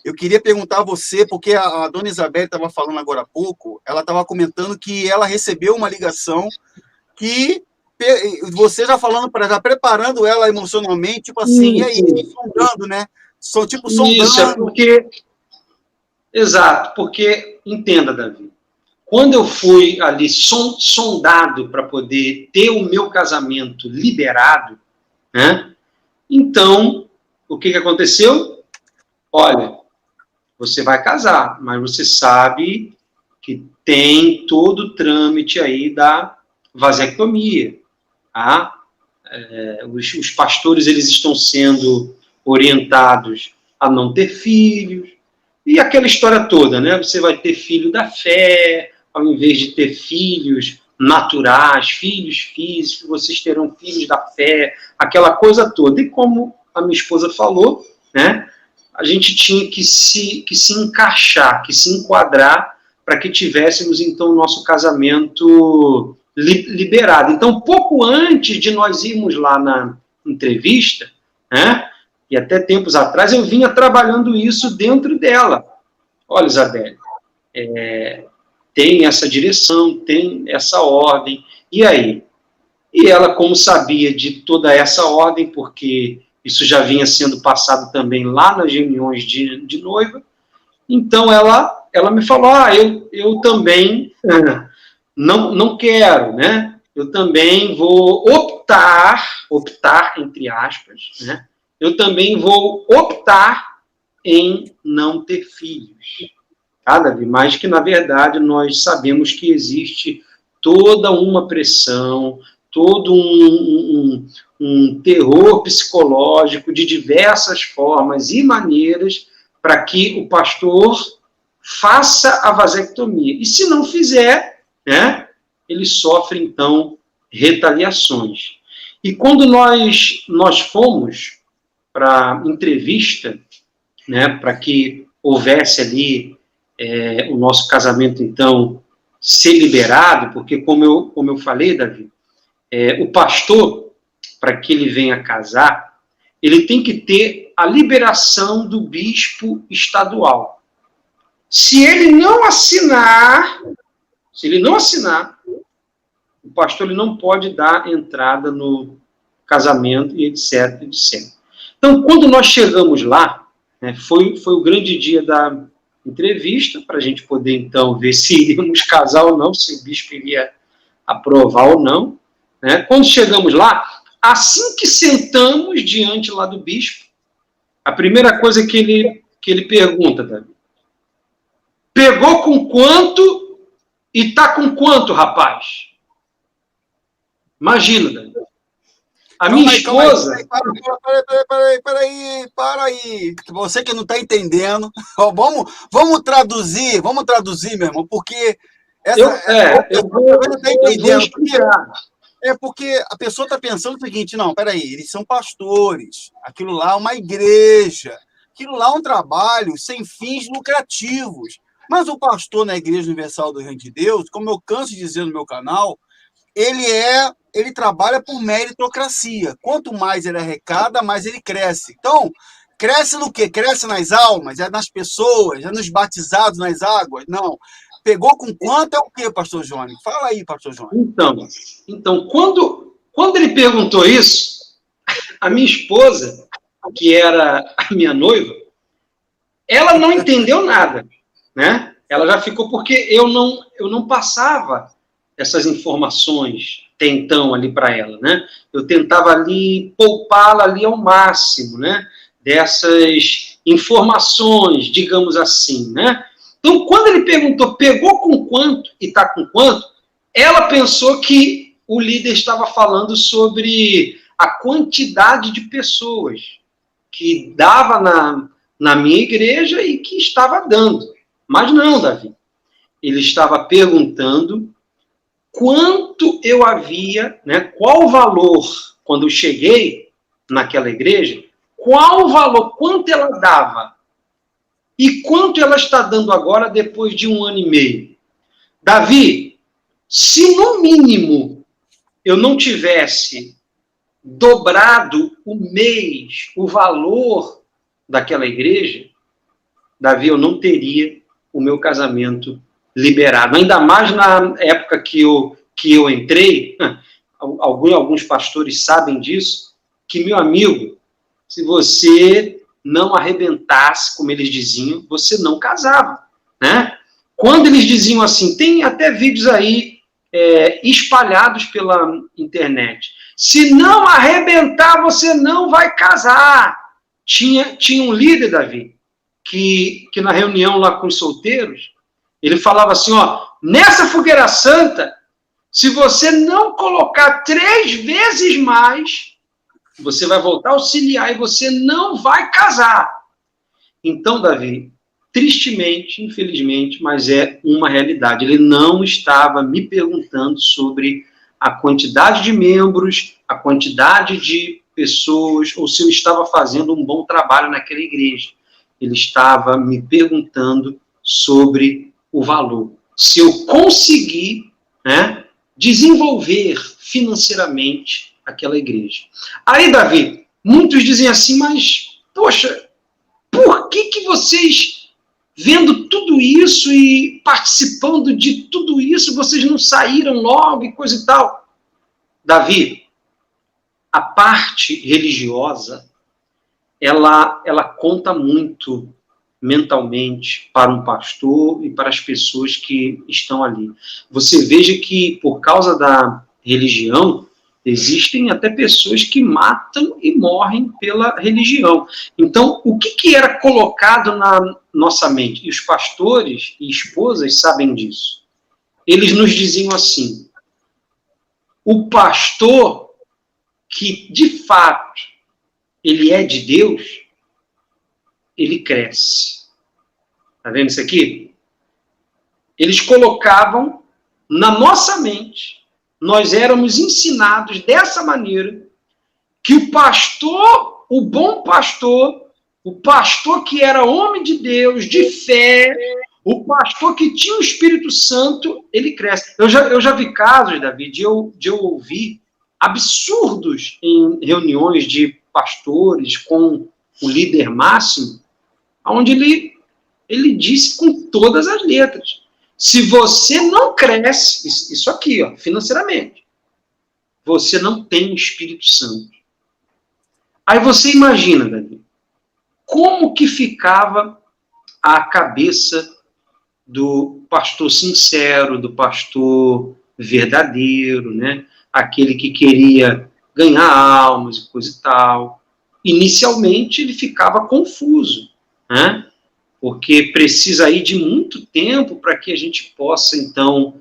Eu queria perguntar a você, porque a dona Isabel estava falando agora há pouco, ela estava comentando que ela recebeu uma ligação que você já falando para ela, preparando ela emocionalmente, tipo assim, e aí, sondando, né? Tipo, sondando. Isso, é porque... Exato, porque, entenda, Davi, quando eu fui ali sondado para poder ter o meu casamento liberado, né? Então, o que aconteceu? Olha, você vai casar, mas você sabe que tem todo o trâmite aí da vasectomia. Tá? Os pastores eles estão sendo orientados a não ter filhos, e aquela história toda, né? Você vai ter filho da fé, ao invés de ter filhos naturais, filhos físicos, vocês terão filhos da fé, aquela coisa toda. E como a minha esposa falou, né? A gente tinha que se encaixar, que se enquadrar para que tivéssemos, então, o nosso casamento liberado. Então, pouco antes de nós irmos lá na entrevista, né, e até tempos atrás, eu vinha trabalhando isso dentro dela. Olha, Isabel, tem essa direção, tem essa ordem, e aí? E ela, como sabia de toda essa ordem, porque isso já vinha sendo passado também lá nas reuniões de noiva, então ela me falou, eu também não quero, né? Eu também vou optar, entre aspas, né? Eu também vou optar em não ter filhos. Tá, Davi? Mas que, na verdade, nós sabemos que existe toda uma pressão, todo um terror psicológico de diversas formas e maneiras para que o pastor faça a vasectomia. E se não fizer, né, ele sofre, então, retaliações. E quando nós fomos para entrevista, né, para que houvesse ali o nosso casamento, então, ser liberado, porque, como eu falei, Davi, o pastor, para que ele venha casar, ele tem que ter a liberação do bispo estadual. Se ele não assinar, o pastor ele não pode dar entrada no casamento e etc, etc. Então, quando nós chegamos lá, né, foi o grande dia da entrevista, para a gente poder, então, ver se iríamos casar ou não, se o bispo iria aprovar ou não. Né? Quando chegamos lá, assim que sentamos diante lá do bispo, a primeira coisa que ele pergunta, Davi, pegou com quanto e tá com quanto, rapaz? Imagina, Davi. A minha esposa... Para aí. Você que não está entendendo. Vamos traduzir, meu irmão, porque... eu vou explicar. Porque a pessoa está pensando o seguinte, não, peraí, eles são pastores, aquilo lá é uma igreja, aquilo lá é um trabalho sem fins lucrativos. Mas o pastor na Igreja Universal do Reino de Deus, como eu canso de dizer no meu canal, ele trabalha por meritocracia. Quanto mais ele arrecada, mais ele cresce. Então, cresce no quê? Cresce nas almas, é nas pessoas, é nos batizados nas águas? Não. Pegou com quanto é o quê, pastor Johnny? Fala aí, pastor Johnny. Então quando ele perguntou isso, a minha esposa, que era a minha noiva, ela não entendeu nada, né? Ela já ficou, porque eu não passava essas informações até então ali para ela, né? Eu tentava ali poupá-la ali ao máximo, né? Dessas informações, digamos assim, né? Então, quando ele perguntou, pegou com quanto e está com quanto, ela pensou que o líder estava falando sobre a quantidade de pessoas que dava na minha igreja e que estava dando. Mas não, Davi. Ele estava perguntando quanto eu havia, né, qual o valor, quando eu cheguei naquela igreja, qual o valor, quanto ela dava e quanto ela está dando agora depois de 1 ano e meio. Davi, se no mínimo eu não tivesse dobrado o mês, o valor daquela igreja, Davi, eu não teria o meu casamento liberado. Ainda mais na época que eu entrei, alguns pastores sabem disso, que, meu amigo, se você não arrebentasse, como eles diziam, você não casava, né? Quando eles diziam assim, tem até vídeos aí espalhados pela internet, se não arrebentar, você não vai casar. Tinha um líder, Davi, que na reunião lá com os solteiros, ele falava assim, ó, nessa fogueira santa, se você não colocar 3 vezes mais, você vai voltar a auxiliar e você não vai casar. Então, Davi, tristemente, infelizmente, mas é uma realidade. Ele não estava me perguntando sobre a quantidade de membros, a quantidade de pessoas, ou se eu estava fazendo um bom trabalho naquela igreja. Ele estava me perguntando sobre o valor. Se eu conseguir, né, desenvolver financeiramente aquela igreja. Aí, Davi, muitos dizem assim, mas, poxa, por que vocês, vendo tudo isso e participando de tudo isso, vocês não saíram logo e coisa e tal? Davi, a parte religiosa, ela conta muito mentalmente para um pastor e para as pessoas que estão ali. Você veja que, por causa da religião, existem até pessoas que matam e morrem pela religião. Então, o que era colocado na nossa mente? E os pastores e esposas sabem disso. Eles nos diziam assim, o pastor que, de fato, ele é de Deus, ele cresce. Está vendo isso aqui? Eles colocavam na nossa mente, nós éramos ensinados dessa maneira, que o pastor, o bom pastor, o pastor que era homem de Deus, de fé, o pastor que tinha o Espírito Santo, ele cresce. Eu já vi casos, Davi, de eu ouvir absurdos em reuniões de pastores com o líder máximo, onde ele disse com todas as letras, se você não cresce, isso aqui, ó, financeiramente, você não tem o Espírito Santo. Aí você imagina, Davi, como que ficava a cabeça do pastor sincero, do pastor verdadeiro, né? Aquele que queria ganhar almas e coisa e tal. Inicialmente ele ficava confuso, né? Porque precisa aí de muito tempo para que a gente possa, então,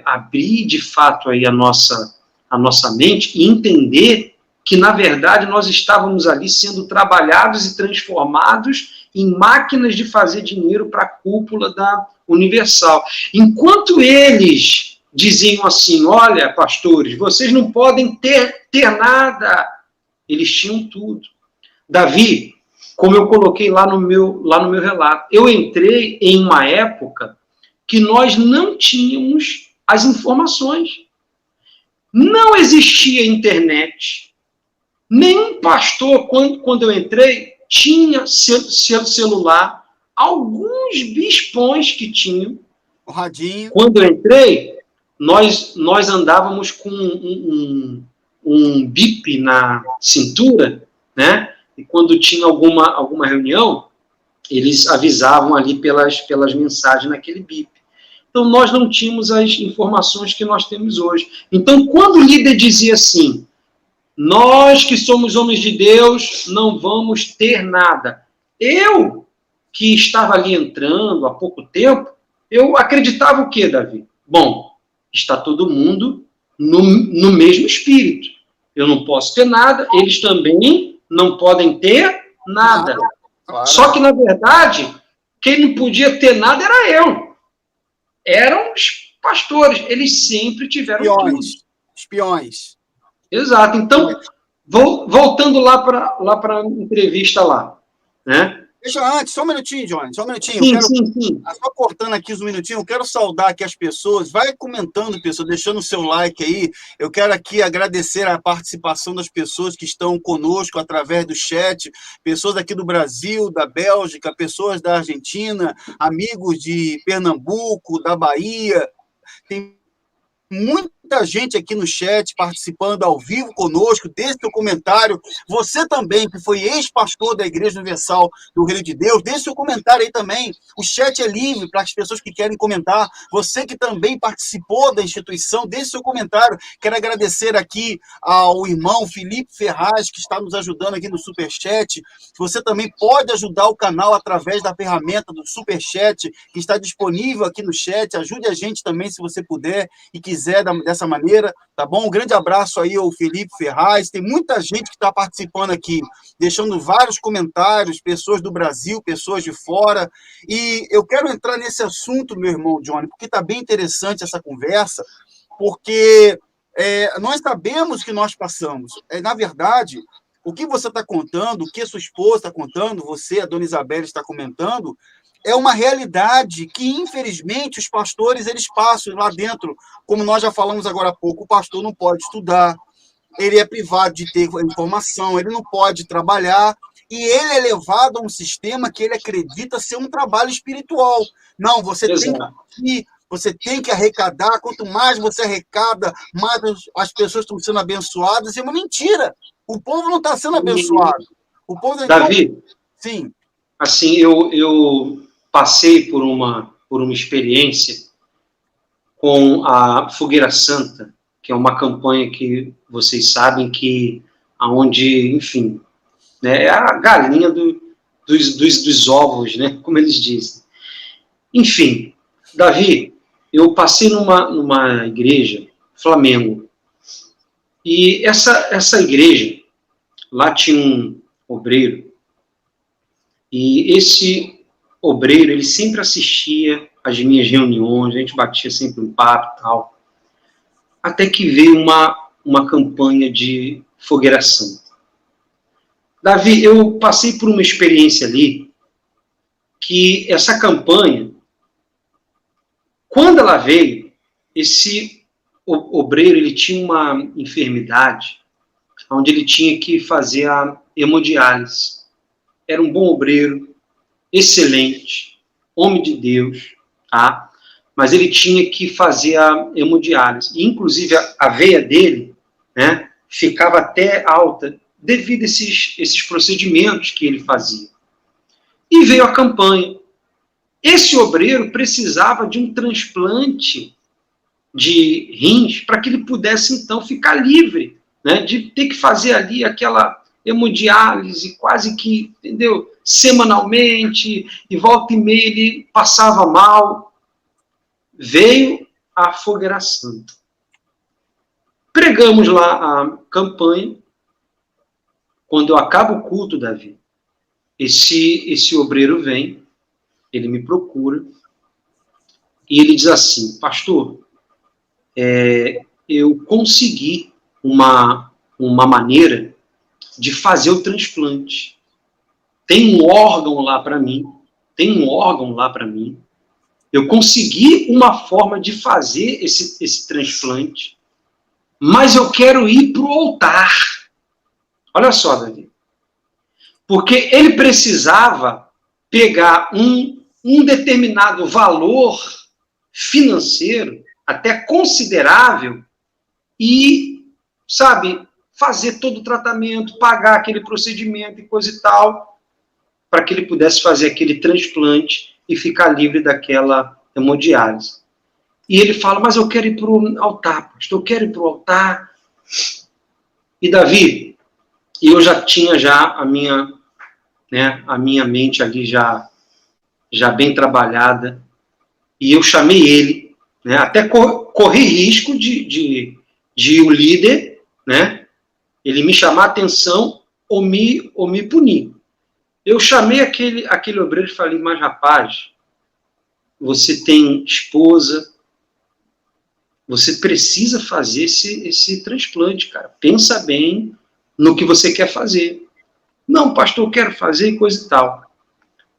abrir de fato aí a nossa mente e entender que, na verdade, nós estávamos ali sendo trabalhados e transformados em máquinas de fazer dinheiro para a cúpula da Universal. Enquanto eles diziam assim, olha, pastores, vocês não podem ter nada, eles tinham tudo. Davi, como eu coloquei lá no meu relato, eu entrei em uma época que nós não tínhamos as informações. Não existia internet. Nenhum pastor, quando eu entrei, tinha celular. Alguns bispões que tinham. O radinho. Quando eu entrei, nós andávamos com um bip na cintura, né? E quando tinha alguma reunião, eles avisavam ali pelas mensagens naquele bip. Então, nós não tínhamos as informações que nós temos hoje. Então, quando o líder dizia assim, nós que somos homens de Deus, não vamos ter nada. Eu, que estava ali entrando há pouco tempo, eu acreditava o quê, Davi? Bom, está todo mundo no mesmo espírito. Eu não posso ter nada, eles também não podem ter nada. Claro. Só que, na verdade, quem não podia ter nada era eu. Eram os pastores. Eles sempre tiveram espiões. Exato. Então, voltando lá para a entrevista lá, né? Deixa antes, só um minutinho, Johnny, só um minutinho. Sim. Só cortando aqui uns minutinhos, eu quero saudar aqui as pessoas. Vai comentando, pessoal, deixando o seu like aí. Eu quero aqui agradecer a participação das pessoas que estão conosco através do chat, pessoas aqui do Brasil, da Bélgica, pessoas da Argentina, amigos de Pernambuco, da Bahia. Tem muita gente aqui no chat participando ao vivo conosco, deixe seu comentário. Você também, que foi ex-pastor da Igreja Universal do Reino de Deus, deixe seu comentário aí também. O chat é livre para as pessoas que querem comentar. Você que também participou da instituição, deixe seu comentário. Quero agradecer aqui ao irmão Felipe Ferraz, que está nos ajudando aqui no Superchat. Você também pode ajudar o canal através da ferramenta do Superchat, que está disponível aqui no chat. Ajude a gente também, se você puder e quiser dessa maneira, tá bom? Um grande abraço aí ao Felipe Ferraz, tem muita gente que está participando aqui, deixando vários comentários, pessoas do Brasil, pessoas de fora, e eu quero entrar nesse assunto, meu irmão Johnny, porque está bem interessante essa conversa, porque nós sabemos que nós passamos, na verdade, o que você está contando, o que a sua esposa está contando, você, a dona Isabela, está comentando, é uma realidade que, infelizmente, os pastores eles passam lá dentro, como nós já falamos agora há pouco, o pastor não pode estudar, ele é privado de ter informação, ele não pode trabalhar, e ele é levado a um sistema que ele acredita ser um trabalho espiritual. Não, você tem que arrecadar, quanto mais você arrecada, mais as pessoas estão sendo abençoadas, é uma mentira. O povo não está sendo abençoado. O povo Davi, sim. Assim, eu passei por uma experiência com a Fogueira Santa, que é uma campanha que vocês sabem que, aonde, enfim, né, é a galinha dos ovos, né, como eles dizem. Enfim, Davi, eu passei numa igreja, Flamengo, e essa igreja, lá tinha um obreiro, e esse obreiro, ele sempre assistia às minhas reuniões, a gente batia sempre um papo e tal, até que veio uma campanha de Fogueira Santa. Davi, eu passei por uma experiência ali, que essa campanha, quando ela veio, esse obreiro, ele tinha uma enfermidade, onde ele tinha que fazer a hemodiálise. Era um bom obreiro, excelente, homem de Deus, tá? Mas ele tinha que fazer a hemodiálise. E, inclusive, a veia dele, né, ficava até alta devido a esses procedimentos que ele fazia. E veio a campanha. Esse obreiro precisava de um transplante de rins para que ele pudesse, então, ficar livre, né, de ter que fazer ali aquela hemodiálise quase que, entendeu, semanalmente, e volta e meia ele passava mal. Veio a Fogueira Santa. Pregamos lá a campanha. Quando eu acabo o culto, Davi, esse obreiro vem, ele me procura, e ele diz assim: pastor, eu consegui uma maneira de fazer o transplante. Tem um órgão lá para mim, eu consegui uma forma de fazer esse transplante, mas eu quero ir para o altar. Olha só, Davi. Porque ele precisava pegar um determinado valor financeiro, até considerável, e, sabe, fazer todo o tratamento, pagar aquele procedimento e coisa e tal, para que ele pudesse fazer aquele transplante e ficar livre daquela hemodiálise. E ele fala, mas eu quero ir para o altar, pastor, eu quero ir para o altar. E Davi, eu já tinha a minha mente ali já bem trabalhada, e eu chamei ele, né, até corri risco de o líder, né, ele me chamar a atenção ou me punir. Eu chamei aquele obreiro e falei, mas rapaz, você tem esposa, você precisa fazer esse transplante, cara. Pensa bem no que você quer fazer. Não, pastor, eu quero fazer e coisa e tal.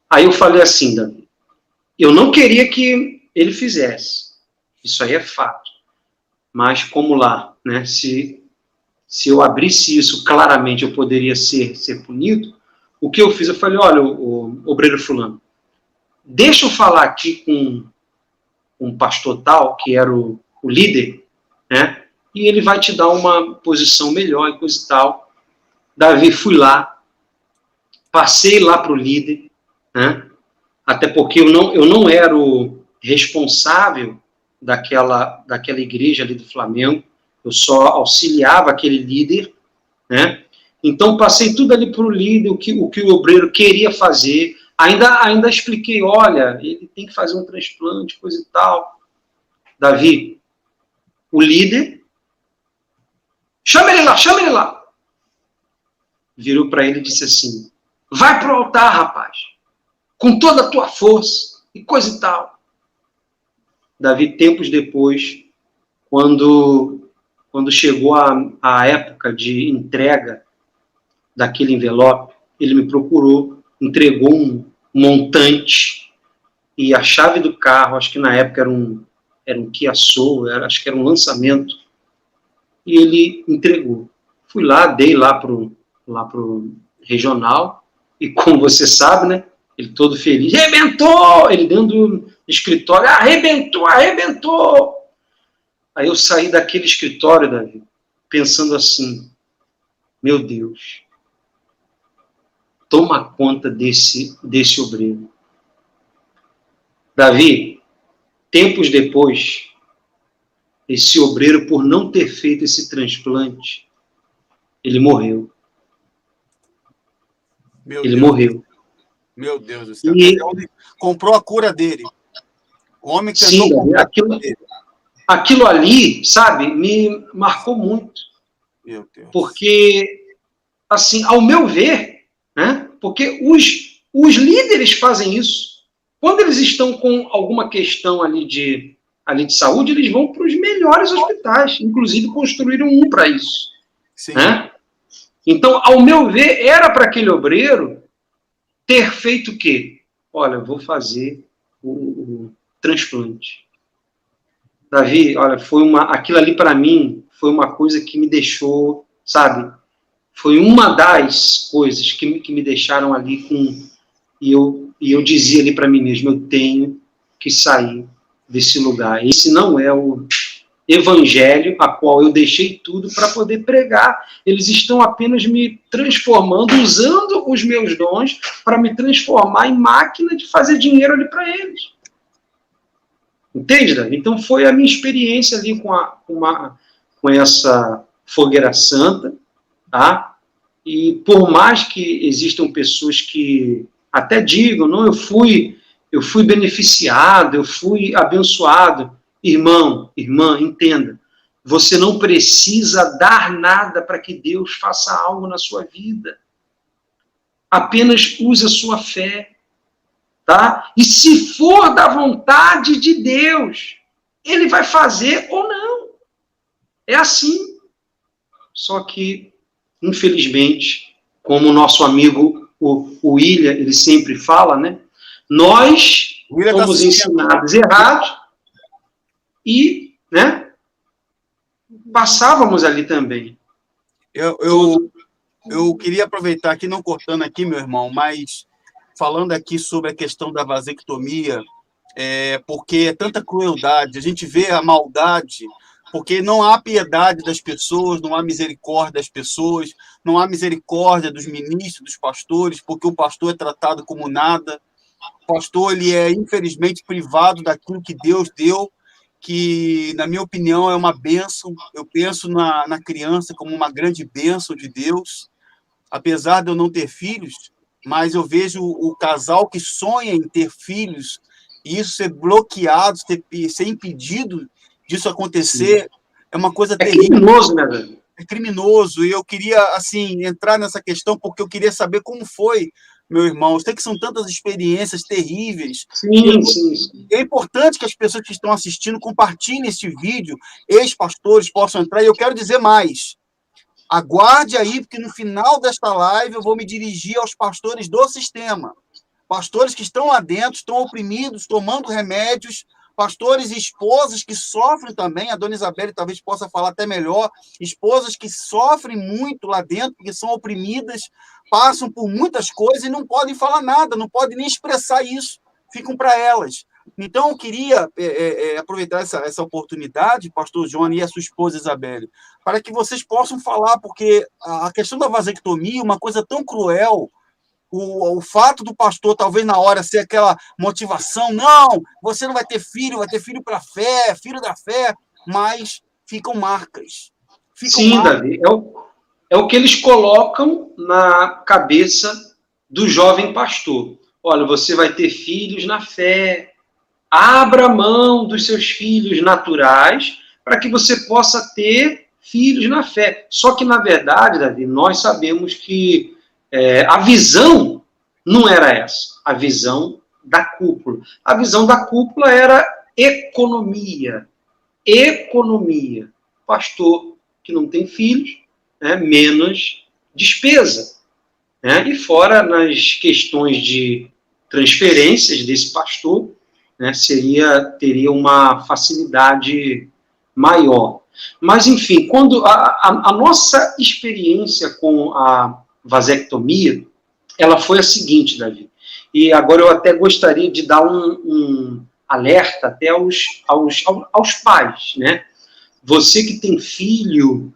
Aí eu falei assim, Davi, eu não queria que ele fizesse. Isso aí é fato. Mas como lá, né, se eu abrisse isso claramente, eu poderia ser punido. O que eu fiz? Eu falei, olha, o obreiro fulano, deixa eu falar aqui com um pastor tal, que era o líder, né? E ele vai te dar uma posição melhor e coisa e tal. Davi, fui lá, passei lá para o líder, né? Até porque eu não era o responsável daquela igreja ali do Flamengo, eu só auxiliava aquele líder, né? Então passei tudo ali para o líder, o que o obreiro queria fazer, ainda expliquei, olha, ele tem que fazer um transplante, coisa e tal. Davi, o líder, chama ele lá. Virou para ele e disse assim, vai pro altar, rapaz, com toda a tua força, e coisa e tal. Davi, tempos depois, quando chegou a época de entrega daquele envelope, ele me procurou, entregou um montante e a chave do carro, acho que na época era um Kia Soul, acho que era um lançamento, e ele entregou. Fui lá, dei lá pro regional, e como você sabe, né, ele todo feliz, arrebentou! Ele dentro do escritório, arrebentou! Aí eu saí daquele escritório, Davi, pensando assim, meu Deus, toma conta desse obreiro. Davi, tempos depois, esse obreiro, por não ter feito ele morreu. Morreu. Meu Deus do céu. E comprou a cura dele. O homem que tentou comprar a cura dele. Aquilo ali, sabe, me marcou muito. Meu Deus. Porque, assim, ao meu ver, né, porque os líderes fazem isso. Quando eles estão com alguma questão ali de saúde, eles vão para os melhores hospitais. Inclusive, construíram um para isso. Sim. Né? Então, ao meu ver, era para aquele obreiro ter feito o quê? Olha, eu vou fazer o transplante. Davi, olha, aquilo ali para mim foi uma coisa que me deixou, sabe? Foi uma das coisas que me deixaram ali com... E eu dizia ali para mim mesmo, eu tenho que sair desse lugar. Esse não é o evangelho a qual eu deixei tudo para poder pregar. Eles estão apenas me transformando, usando os meus dons para me transformar em máquina de fazer dinheiro ali para eles. Entende, Davi? Então foi a minha experiência ali com essa fogueira santa, tá? E por mais que existam pessoas que até digam, não, eu fui beneficiado, eu fui abençoado. Irmão, irmã, entenda, você não precisa dar nada para que Deus faça algo na sua vida. Apenas use a sua fé. Tá? E se for da vontade de Deus, ele vai fazer ou não. É assim. Só que, infelizmente, como o nosso amigo, o William, ele sempre fala, né? Nós fomos ensinados errados e, né, passávamos ali também. Eu queria aproveitar aqui, não cortando aqui, meu irmão, mas... falando aqui sobre a questão da vasectomia, porque é tanta crueldade, a gente vê a maldade, porque não há piedade das pessoas, não há misericórdia das pessoas, não há misericórdia dos ministros, dos pastores, porque o pastor é tratado como nada, o pastor ele é, infelizmente, privado daquilo que Deus deu, que, na minha opinião, é uma bênção. Eu penso na criança como uma grande bênção de Deus, apesar de eu não ter filhos, mas eu vejo o casal que sonha em ter filhos, e isso ser bloqueado, ser impedido disso acontecer, sim, é uma coisa terrível. É criminoso, né, velho? É criminoso, e eu queria, assim, entrar nessa questão porque eu queria saber como foi, meu irmão. Eu sei que são tantas experiências terríveis. Sim, sim. É importante que as pessoas que estão assistindo compartilhem esse vídeo, ex-pastores possam entrar, e eu quero dizer mais. Aguarde aí, porque no final desta live eu vou me dirigir aos pastores do sistema. Pastores que estão lá dentro, estão oprimidos, tomando remédios, pastores e esposas que sofrem também, a dona Isabelle talvez possa falar até melhor, esposas que sofrem muito lá dentro, porque são oprimidas, passam por muitas coisas e não podem falar nada, não podem nem expressar isso, ficam para elas. Então, eu queria aproveitar essa oportunidade, pastor Johnny e a sua esposa Isabelle, para que vocês possam falar, porque a questão da vasectomia é uma coisa tão cruel. O fato do pastor, talvez na hora, ser aquela motivação, não, você não vai ter filho, vai ter filho para a fé, filho da fé, mas ficam marcas. Sim, marcas. Davi, é o que eles colocam na cabeça do jovem pastor. Olha, você vai ter filhos na fé, abra mão dos seus filhos naturais para que você possa ter filhos na fé. Só que, na verdade, Davi, nós sabemos que a visão não era essa, a visão da cúpula. A visão da cúpula era economia. Economia. Pastor que não tem filhos, né, menos despesa. Né? E fora nas questões de transferências desse pastor, né, teria uma facilidade maior. Mas, enfim, quando a nossa experiência com a vasectomia, ela foi a seguinte, Davi. E agora eu até gostaria de dar um alerta até aos pais, né? Você que tem filho,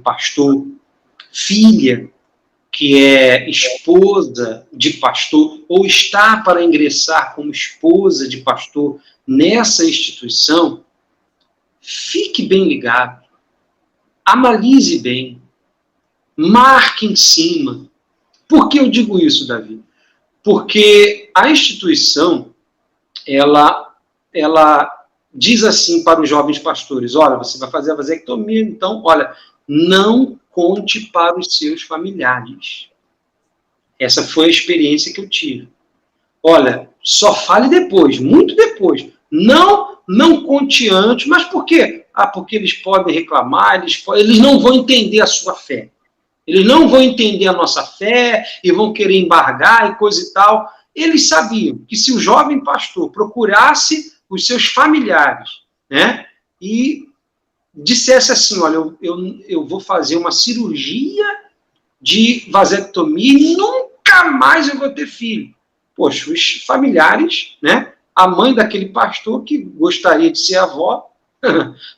pastor, filha, que é esposa de pastor, ou está para ingressar como esposa de pastor nessa instituição, fique bem ligado, analise bem, marque em cima. Por que eu digo isso, Davi? Porque a instituição, ela diz assim para os jovens pastores, olha, você vai fazer a vasectomia, então, olha, não conte para os seus familiares. Essa foi a experiência que eu tive. Olha, só fale depois, muito depois. Não conte antes, mas por quê? Porque eles podem reclamar, eles não vão entender a sua fé. Eles não vão entender a nossa fé e vão querer embargar e coisa e tal. Eles sabiam que se o jovem pastor procurasse os seus familiares, né, e dissesse assim, olha, eu vou fazer uma cirurgia de vasectomia e nunca mais eu vou ter filho. Poxa, os familiares, né, a mãe daquele pastor que gostaria de ser avó,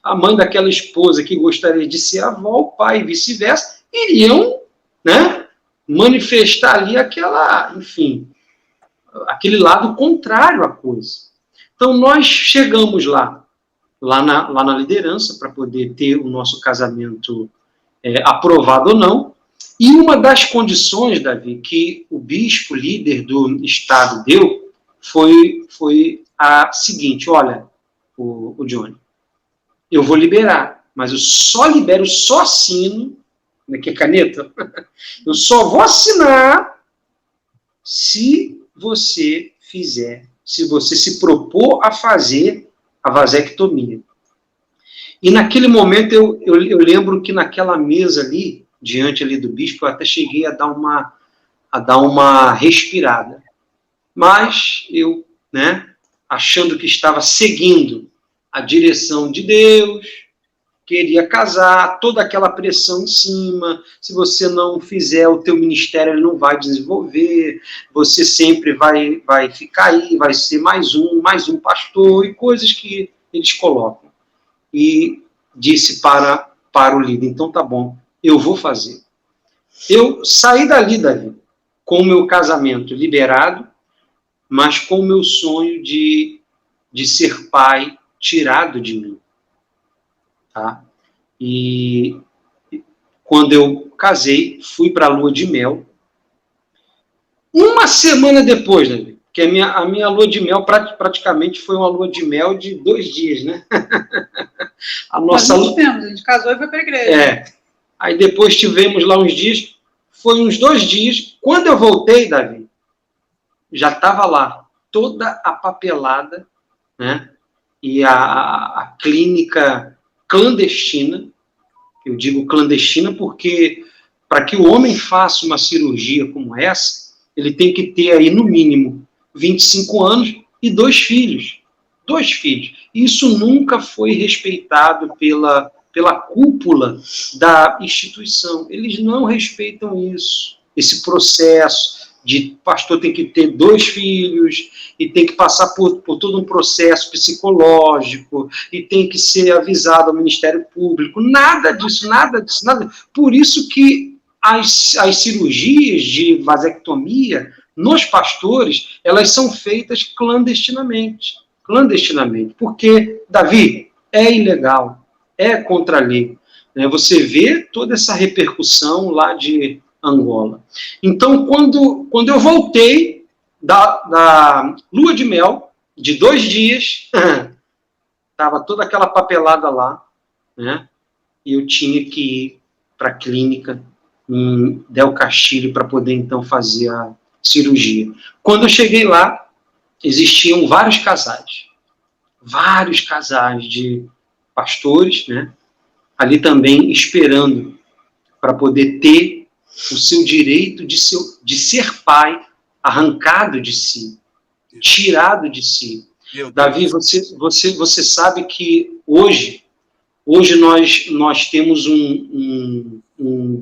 a mãe daquela esposa que gostaria de ser avó, o pai e vice-versa, iriam, né, manifestar ali aquele lado contrário à coisa. Então, nós chegamos lá na liderança, para poder ter o nosso casamento aprovado ou não, e uma das condições, Davi, que o bispo líder do estado deu, foi a seguinte, olha, o Johnny, eu vou liberar, mas eu só assino, que é caneta, eu só vou assinar se você se propor a fazer a vasectomia. E naquele momento eu lembro que naquela mesa ali, diante ali do bispo, eu até cheguei a dar uma respirada. Mas eu, né, achando que estava seguindo a direção de Deus, queria casar, toda aquela pressão em cima, se você não fizer o teu ministério, ele não vai desenvolver, você sempre vai ficar aí, vai ser mais um pastor, e coisas que eles colocam. E disse para o líder, então tá bom, eu vou fazer. Eu saí dali, Davi, com o meu casamento liberado, mas com o meu sonho de de ser pai tirado de mim. Tá? E quando eu casei, fui para a lua de mel. Uma semana depois, né? Que a minha lua de mel praticamente foi uma lua de mel de 2 dias, né? A nossa a gente casou e foi para a igreja. Aí depois tivemos lá uns dias, foi uns 2 dias. Quando eu voltei, Davi, já estava lá toda a papelada, né? E a clínica clandestina. Eu digo clandestina porque para que o homem faça uma cirurgia como essa, ele tem que ter aí no mínimo 25 anos e 2 filhos. 2 filhos. Isso nunca foi respeitado pela cúpula da instituição. Eles não respeitam isso, esse processo de pastor tem que ter 2 filhos e tem que passar por todo um processo psicológico e tem que ser avisado ao Ministério Público. Nada disso, nada disso, nada. Por isso que as cirurgias de vasectomia nos pastores, elas são feitas clandestinamente. Clandestinamente. Porque, Davi, é ilegal, é contra a lei. Você vê toda essa repercussão lá de Angola. Então, quando eu voltei da lua de mel, de 2 dias, estava toda aquela papelada lá, né? E eu tinha que ir para a clínica em Del Castilho para poder, então, fazer a cirurgia. Quando eu cheguei lá, existiam vários casais de pastores, né? Ali também esperando para poder ter o seu direito de ser pai arrancado de si, tirado de si. Davi, você sabe que hoje nós temos um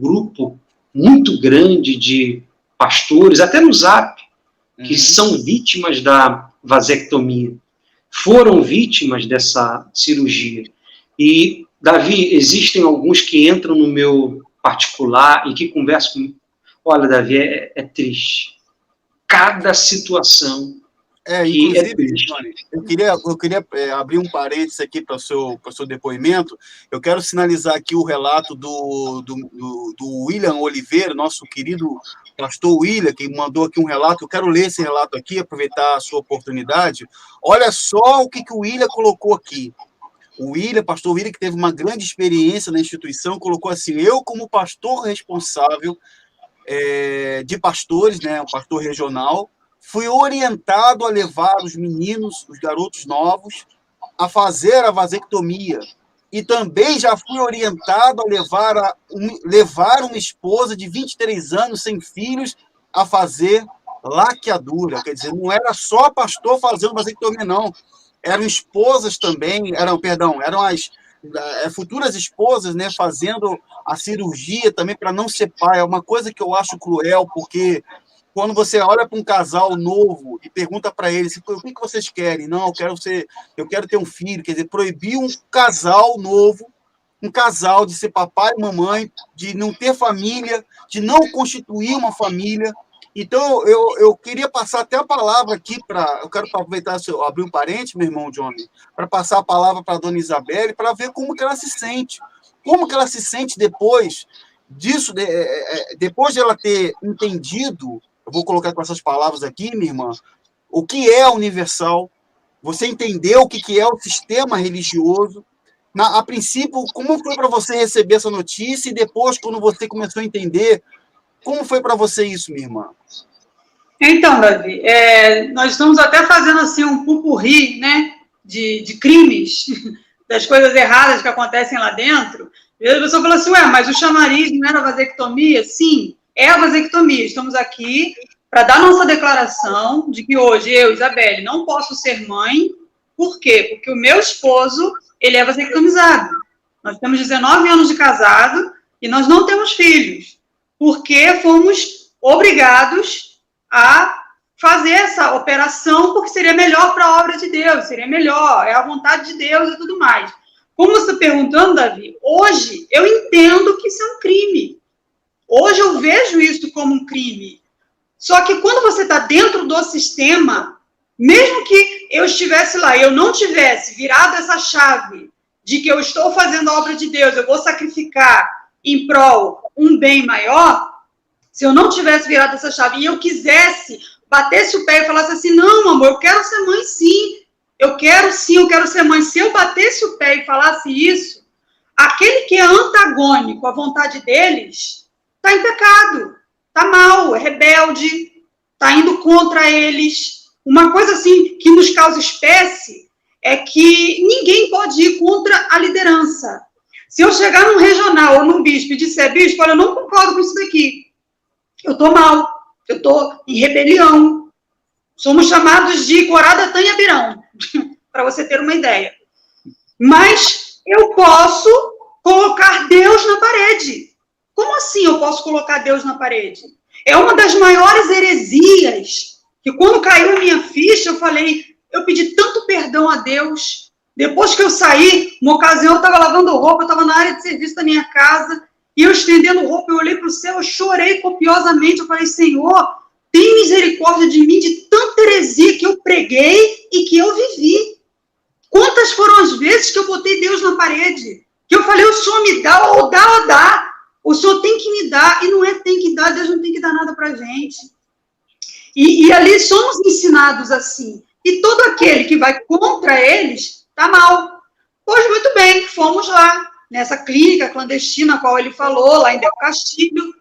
grupo muito grande de pastores, até no Zap, que são vítimas da vasectomia, foram vítimas dessa cirurgia. E, Davi, existem alguns que entram no meu particular e que conversam comigo. Olha, Davi, é triste. Cada situação inclusive, Johnny, eu queria abrir um parênteses aqui para o seu depoimento. Eu quero sinalizar aqui o relato do William Oliveira, nosso querido pastor William, que mandou aqui um relato. Eu quero ler esse relato aqui, aproveitar a sua oportunidade. Olha só o que o William colocou aqui. O William, pastor William, que teve uma grande experiência na instituição, colocou assim: eu, como pastor responsável de pastores, né, um pastor regional, fui orientado a levar os meninos, os garotos novos, a fazer a vasectomia. E também já fui orientado a levar uma esposa de 23 anos, sem filhos, a fazer laqueadura. Quer dizer, não era só pastor fazendo vasectomia, não. Eram esposas também, eram as futuras esposas, né, fazendo a cirurgia também para não ser pai. É uma coisa que eu acho cruel, porque quando você olha para um casal novo e pergunta para eles o que vocês querem, não, eu quero ter um filho, quer dizer, proibir um casal novo, um casal de ser papai e mamãe, de não ter família, de não constituir uma família. Então, eu queria passar até a palavra aqui eu quero aproveitar, abrir um parênteses, meu irmão Johnny, para passar a palavra para a dona Isabelle, para ver como que ela se sente. Como que ela se sente depois disso, depois de ela ter entendido, eu vou colocar com essas palavras aqui, minha irmã, o que é a Universal, você entendeu o que é o sistema religioso. A princípio, como foi para você receber essa notícia e depois, quando você começou a entender, como foi para você isso, minha irmã? Então, Davi, nós estamos até fazendo assim um pupurri, né, de crimes, das coisas erradas que acontecem lá dentro. E a pessoa fala assim, mas o chamariz não era a vasectomia? Sim, é a vasectomia. Estamos aqui para dar nossa declaração de que hoje eu, Isabelle, não posso ser mãe. Por quê? Porque o meu esposo, ele é vasectomizado. Nós temos 19 anos de casado e nós não temos filhos, porque fomos obrigados a fazer essa operação porque seria melhor para a obra de Deus, seria melhor, é a vontade de Deus e tudo mais. Como você está perguntando, Davi, hoje eu entendo que isso é um crime. Hoje eu vejo isso como um crime. Só que quando você está dentro do sistema, Mesmo que eu estivesse lá e eu não tivesse virado essa chave de que eu estou fazendo a obra de Deus, eu vou sacrificar em prol um bem maior, se eu não tivesse virado essa chave e eu quisesse, batesse o pé e falasse assim, não, amor, eu quero ser mãe sim, eu quero ser mãe. Se eu batesse o pé e falasse isso, aquele que é antagônico à vontade deles, está em pecado, está mal, é rebelde, está indo contra eles. Uma coisa assim que nos causa espécie é que ninguém pode ir contra a liderança. Se eu chegar num regional ou num bispo e disser, bispo, olha, eu não concordo com isso daqui, eu estou mal, eu estou em rebelião. Somos chamados de Corá, Datã e Abirão, para você ter uma ideia. Mas eu posso colocar Deus na parede. Como assim eu posso colocar Deus na parede? É uma das maiores heresias, que quando caiu a minha ficha, eu falei, eu pedi tanto perdão a Deus. Depois que eu saí, uma ocasião eu estava lavando roupa, eu estava na área de serviço da minha casa, e eu estendendo roupa, eu olhei para o céu, eu chorei copiosamente, eu falei, Senhor, tem misericórdia de mim, de tanta heresia que eu preguei e que eu vivi. Quantas foram as vezes que eu botei Deus na parede? Que eu falei, o Senhor me dá, ou dá. O Senhor tem que me dar, e não é tem que dar, Deus não tem que dar nada para a gente. E ali somos ensinados assim. E todo aquele que vai contra eles, está mal. Pois muito bem, fomos lá, nessa clínica clandestina, a qual ele falou, lá em Del Castilho.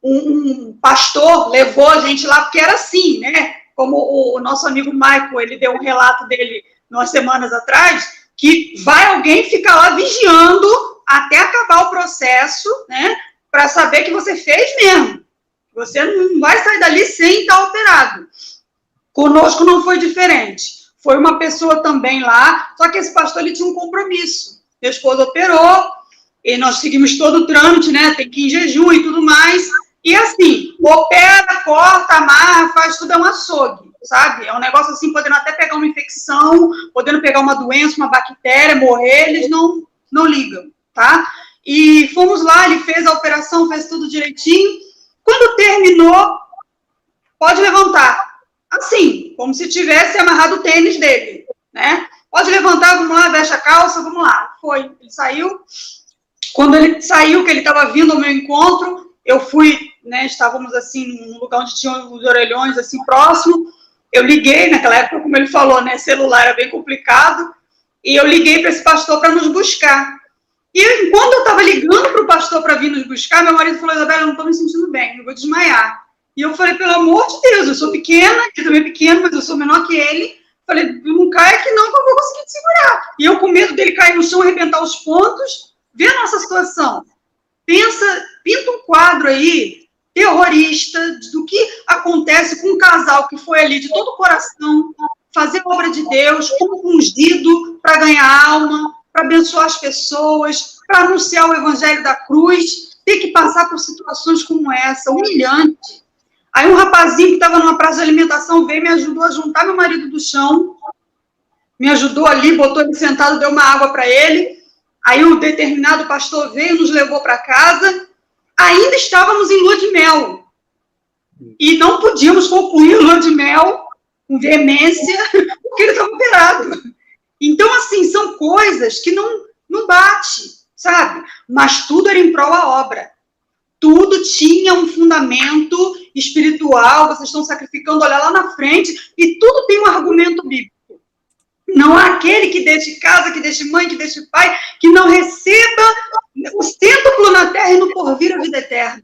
Um pastor levou a gente lá, porque era assim, né? Como o nosso amigo Michael, ele deu um relato dele umas semanas atrás, que vai alguém ficar lá vigiando até acabar o processo, né? Para saber que você fez mesmo. Você não vai sair dali sem estar operado. Conosco não foi diferente. Foi uma pessoa também lá, só que esse pastor ele tinha um compromisso. Meu esposo operou, e nós seguimos todo o trâmite, né? Tem que ir em jejum e tudo mais. E assim, opera, corta, amarra, faz tudo, é um açougue, sabe? É um negócio assim, podendo até pegar uma infecção, podendo pegar uma doença, uma bactéria, morrer, eles não ligam, tá? E fomos lá, ele fez a operação, fez tudo direitinho. Quando terminou, pode levantar. Assim, como se tivesse amarrado o tênis dele, né? Pode levantar, vamos lá, veste a calça, vamos lá. Foi, ele saiu. Quando ele saiu, que ele estava vindo ao meu encontro, eu fui, né, estávamos assim, num lugar onde tinha os orelhões, assim, próximo. Eu liguei, naquela época, como ele falou, né, celular era bem complicado, e eu liguei para esse pastor para nos buscar. E enquanto eu estava ligando para o pastor para vir nos buscar, meu marido falou, Isabela, eu não estou me sentindo bem, eu vou desmaiar. E eu falei, pelo amor de Deus, eu sou pequena, ele também é pequeno, mas eu sou menor que ele. Falei, não caia aqui não, que eu vou conseguir te segurar. E eu com medo dele cair no chão, arrebentar os pontos, vê a nossa situação. Pinta um quadro aí, terrorista, do que acontece com um casal que foi ali de todo o coração, fazer a obra de Deus, como ungido para ganhar alma, para abençoar as pessoas, para anunciar o evangelho da cruz, ter que passar por situações como essa, humilhante. Aí um rapazinho que estava numa praça de alimentação veio e me ajudou a juntar meu marido do chão, me ajudou ali, botou ele sentado, deu uma água para ele. Aí um determinado pastor veio, nos levou para casa. Ainda estávamos em lua de mel. E não podíamos concluir lua de mel com veemência, porque ele estava operado. Então, assim, são coisas que não bate, sabe? Mas tudo era em prol da obra. Tudo tinha um fundamento espiritual, vocês estão sacrificando, olha lá na frente, e tudo tem um argumento bíblico. Não há aquele que deixe casa, que deixe mãe, que deixe pai, que não receba o cêntuplo na terra e no porvir a vida eterna.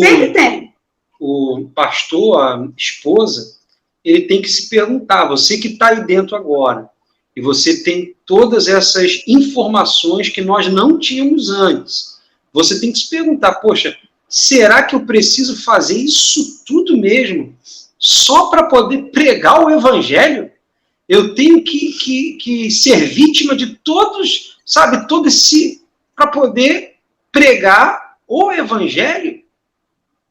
Sempre tem. O pastor, a esposa, ele tem que se perguntar, você que está aí dentro agora, e você tem todas essas informações que nós não tínhamos antes, você tem que se perguntar, poxa, será que eu preciso fazer isso tudo mesmo? Só para poder pregar o evangelho? Eu tenho que ser vítima de todos, sabe, todo esse, para poder pregar o evangelho?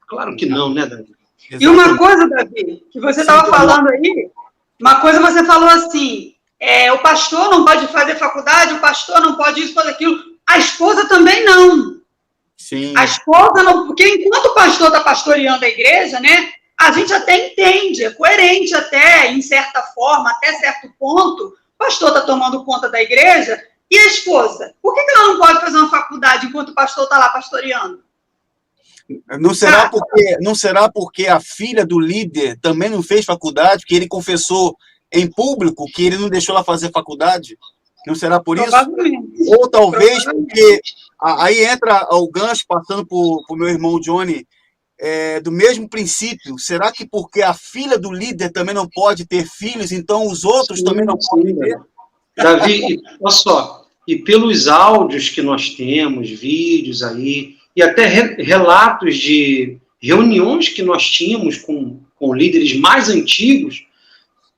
Claro que não, né, Davi? E uma coisa, Davi, que você estava falando aí, uma coisa você falou assim, o pastor não pode fazer faculdade, o pastor não pode isso, fazer aquilo, a esposa também não. Sim. A esposa não, porque enquanto o pastor está pastoreando a igreja, né, a gente até entende, é coerente até, em certa forma, até certo ponto, o pastor está tomando conta da igreja, e a esposa? Por que ela não pode fazer uma faculdade enquanto o pastor está lá pastoreando? Não será porque a filha do líder também não fez faculdade, porque ele confessou em público que ele não deixou ela fazer faculdade? Não será por isso? Ou talvez porque... Aí entra o gancho, passando para o meu irmão Johnny, do mesmo princípio. Será que porque a filha do líder também não pode ter filhos, então os outros também não podem ter? Davi, olha só, e pelos áudios que nós temos, vídeos aí, e até relatos de reuniões que nós tínhamos com líderes mais antigos,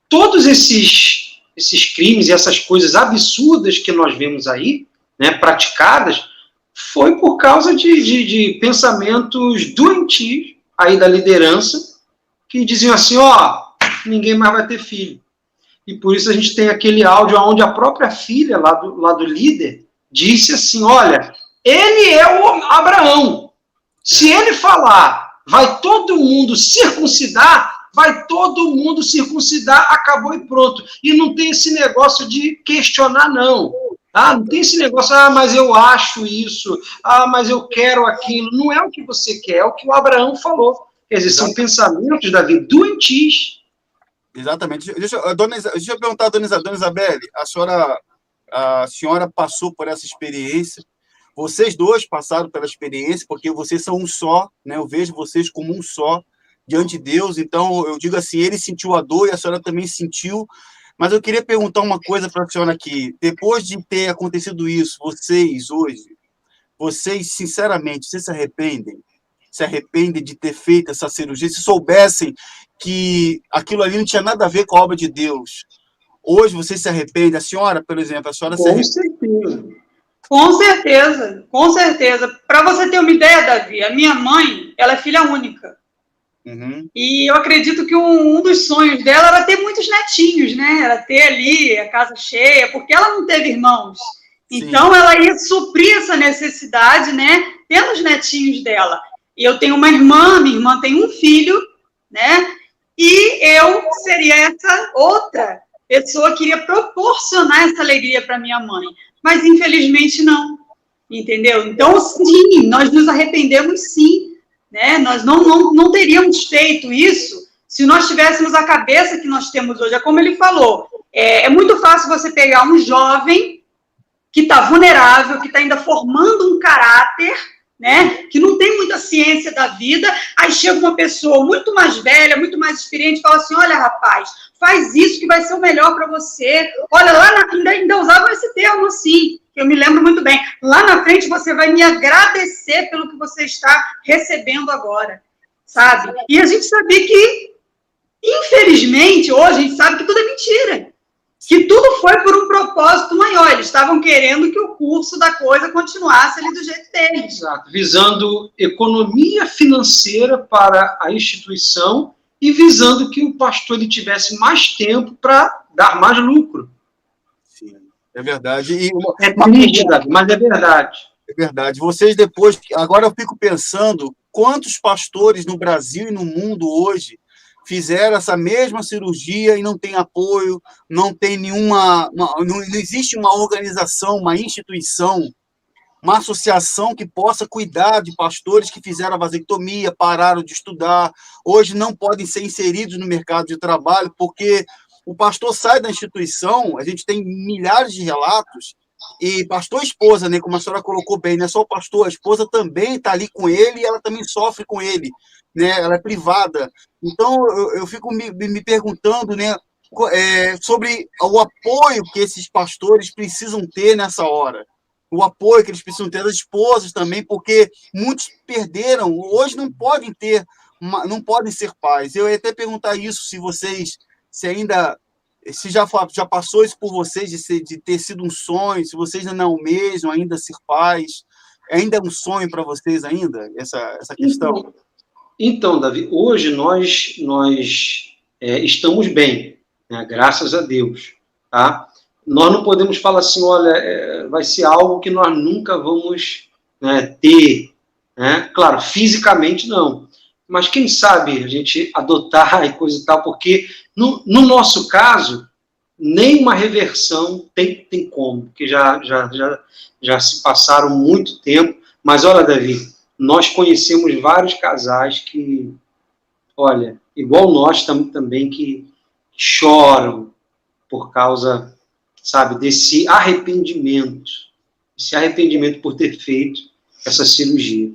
todos esses crimes e essas coisas absurdas que nós vemos aí, né, praticadas, foi por causa de pensamentos doentios aí da liderança, que diziam assim, ninguém mais vai ter filho. E por isso a gente tem aquele áudio onde a própria filha lá do líder disse assim, olha, ele é o Abraão. Se ele falar, vai todo mundo circuncidar, vai todo mundo circuncidar, acabou e pronto. E não tem esse negócio de questionar, não. Não tem esse negócio, mas eu acho isso, mas eu quero aquilo. Não é o que você quer, é o que o Abraão falou. Quer dizer, são pensamentos, Davi, doentios. Exatamente. Deixa eu perguntar a dona Isabelle, a senhora passou por essa experiência, vocês dois passaram pela experiência, porque vocês são um só, né? Eu vejo vocês como um só diante de Deus, então eu digo assim, ele sentiu a dor e a senhora também sentiu, mas eu queria perguntar uma coisa para a senhora aqui, depois de ter acontecido isso, vocês sinceramente, vocês se arrependem de ter feito essa cirurgia, se soubessem que aquilo ali não tinha nada a ver com a obra de Deus, hoje vocês se arrependem? A senhora, por exemplo, se arrepende? Com certeza. Para você ter uma ideia, Davi, a minha mãe, ela é filha única. Uhum. E eu acredito que um dos sonhos dela era ter muitos netinhos, né? Era ter ali a casa cheia, porque ela não teve irmãos. Sim. Então, ela ia suprir essa necessidade, né? Tendo os netinhos dela. E eu tenho uma irmã, minha irmã tem um filho, né? E eu seria essa outra pessoa que iria proporcionar essa alegria para minha mãe. Mas, infelizmente, não. Entendeu? Então, sim, nós nos arrependemos, sim. Né? Nós não teríamos feito isso se nós tivéssemos a cabeça que nós temos hoje. É como ele falou, é muito fácil você pegar um jovem que está vulnerável, que está ainda formando um caráter, né? Que não tem muita ciência da vida, aí chega uma pessoa muito mais velha, muito mais experiente, e fala assim, olha, rapaz, faz isso que vai ser o melhor para você. Olha, lá ainda usavam esse termo assim, que eu me lembro muito bem. Lá na frente você vai me agradecer pelo que você está recebendo agora, sabe? E a gente sabia que, infelizmente, hoje a gente sabe que tudo é mentira. Que tudo foi por um propósito maior. Eles estavam querendo que o curso da coisa continuasse ali do jeito deles. Exato. Visando economia financeira para a instituição e visando que o pastor ele tivesse mais tempo para dar mais lucro. Sim, é verdade. É triste, Davi, mas é verdade. É verdade. Vocês depois... Agora eu fico pensando quantos pastores no Brasil e no mundo hoje fizeram essa mesma cirurgia e não tem apoio, não tem não existe uma organização, uma instituição, uma associação que possa cuidar de pastores que fizeram a vasectomia, pararam de estudar, hoje não podem ser inseridos no mercado de trabalho, porque o pastor sai da instituição, a gente tem milhares de relatos, e pastor e esposa, né, como a senhora colocou bem, não é só o pastor, a esposa também está ali com ele e ela também sofre com ele, né, ela é privada. Então, eu fico me perguntando, né, sobre o apoio que esses pastores precisam ter nessa hora, o apoio que eles precisam ter das esposas também, porque muitos perderam, hoje não podem ser pais. Eu ia até perguntar isso, se já passou isso por vocês, de ter sido um sonho, se vocês não almejam ainda ser pais, ainda é um sonho para vocês ainda, essa questão? Então, Davi, hoje nós estamos bem, né? Graças a Deus, tá? Nós não podemos falar assim, olha, vai ser algo que nós nunca vamos, né, ter, né? Claro, fisicamente não, mas quem sabe a gente adotar e coisa e tal, porque no nosso caso, nem uma reversão tem como, porque já se passaram muito tempo. Mas olha, Davi, nós conhecemos vários casais que, olha, igual nós também, que choram por causa, sabe, desse arrependimento por ter feito essa cirurgia.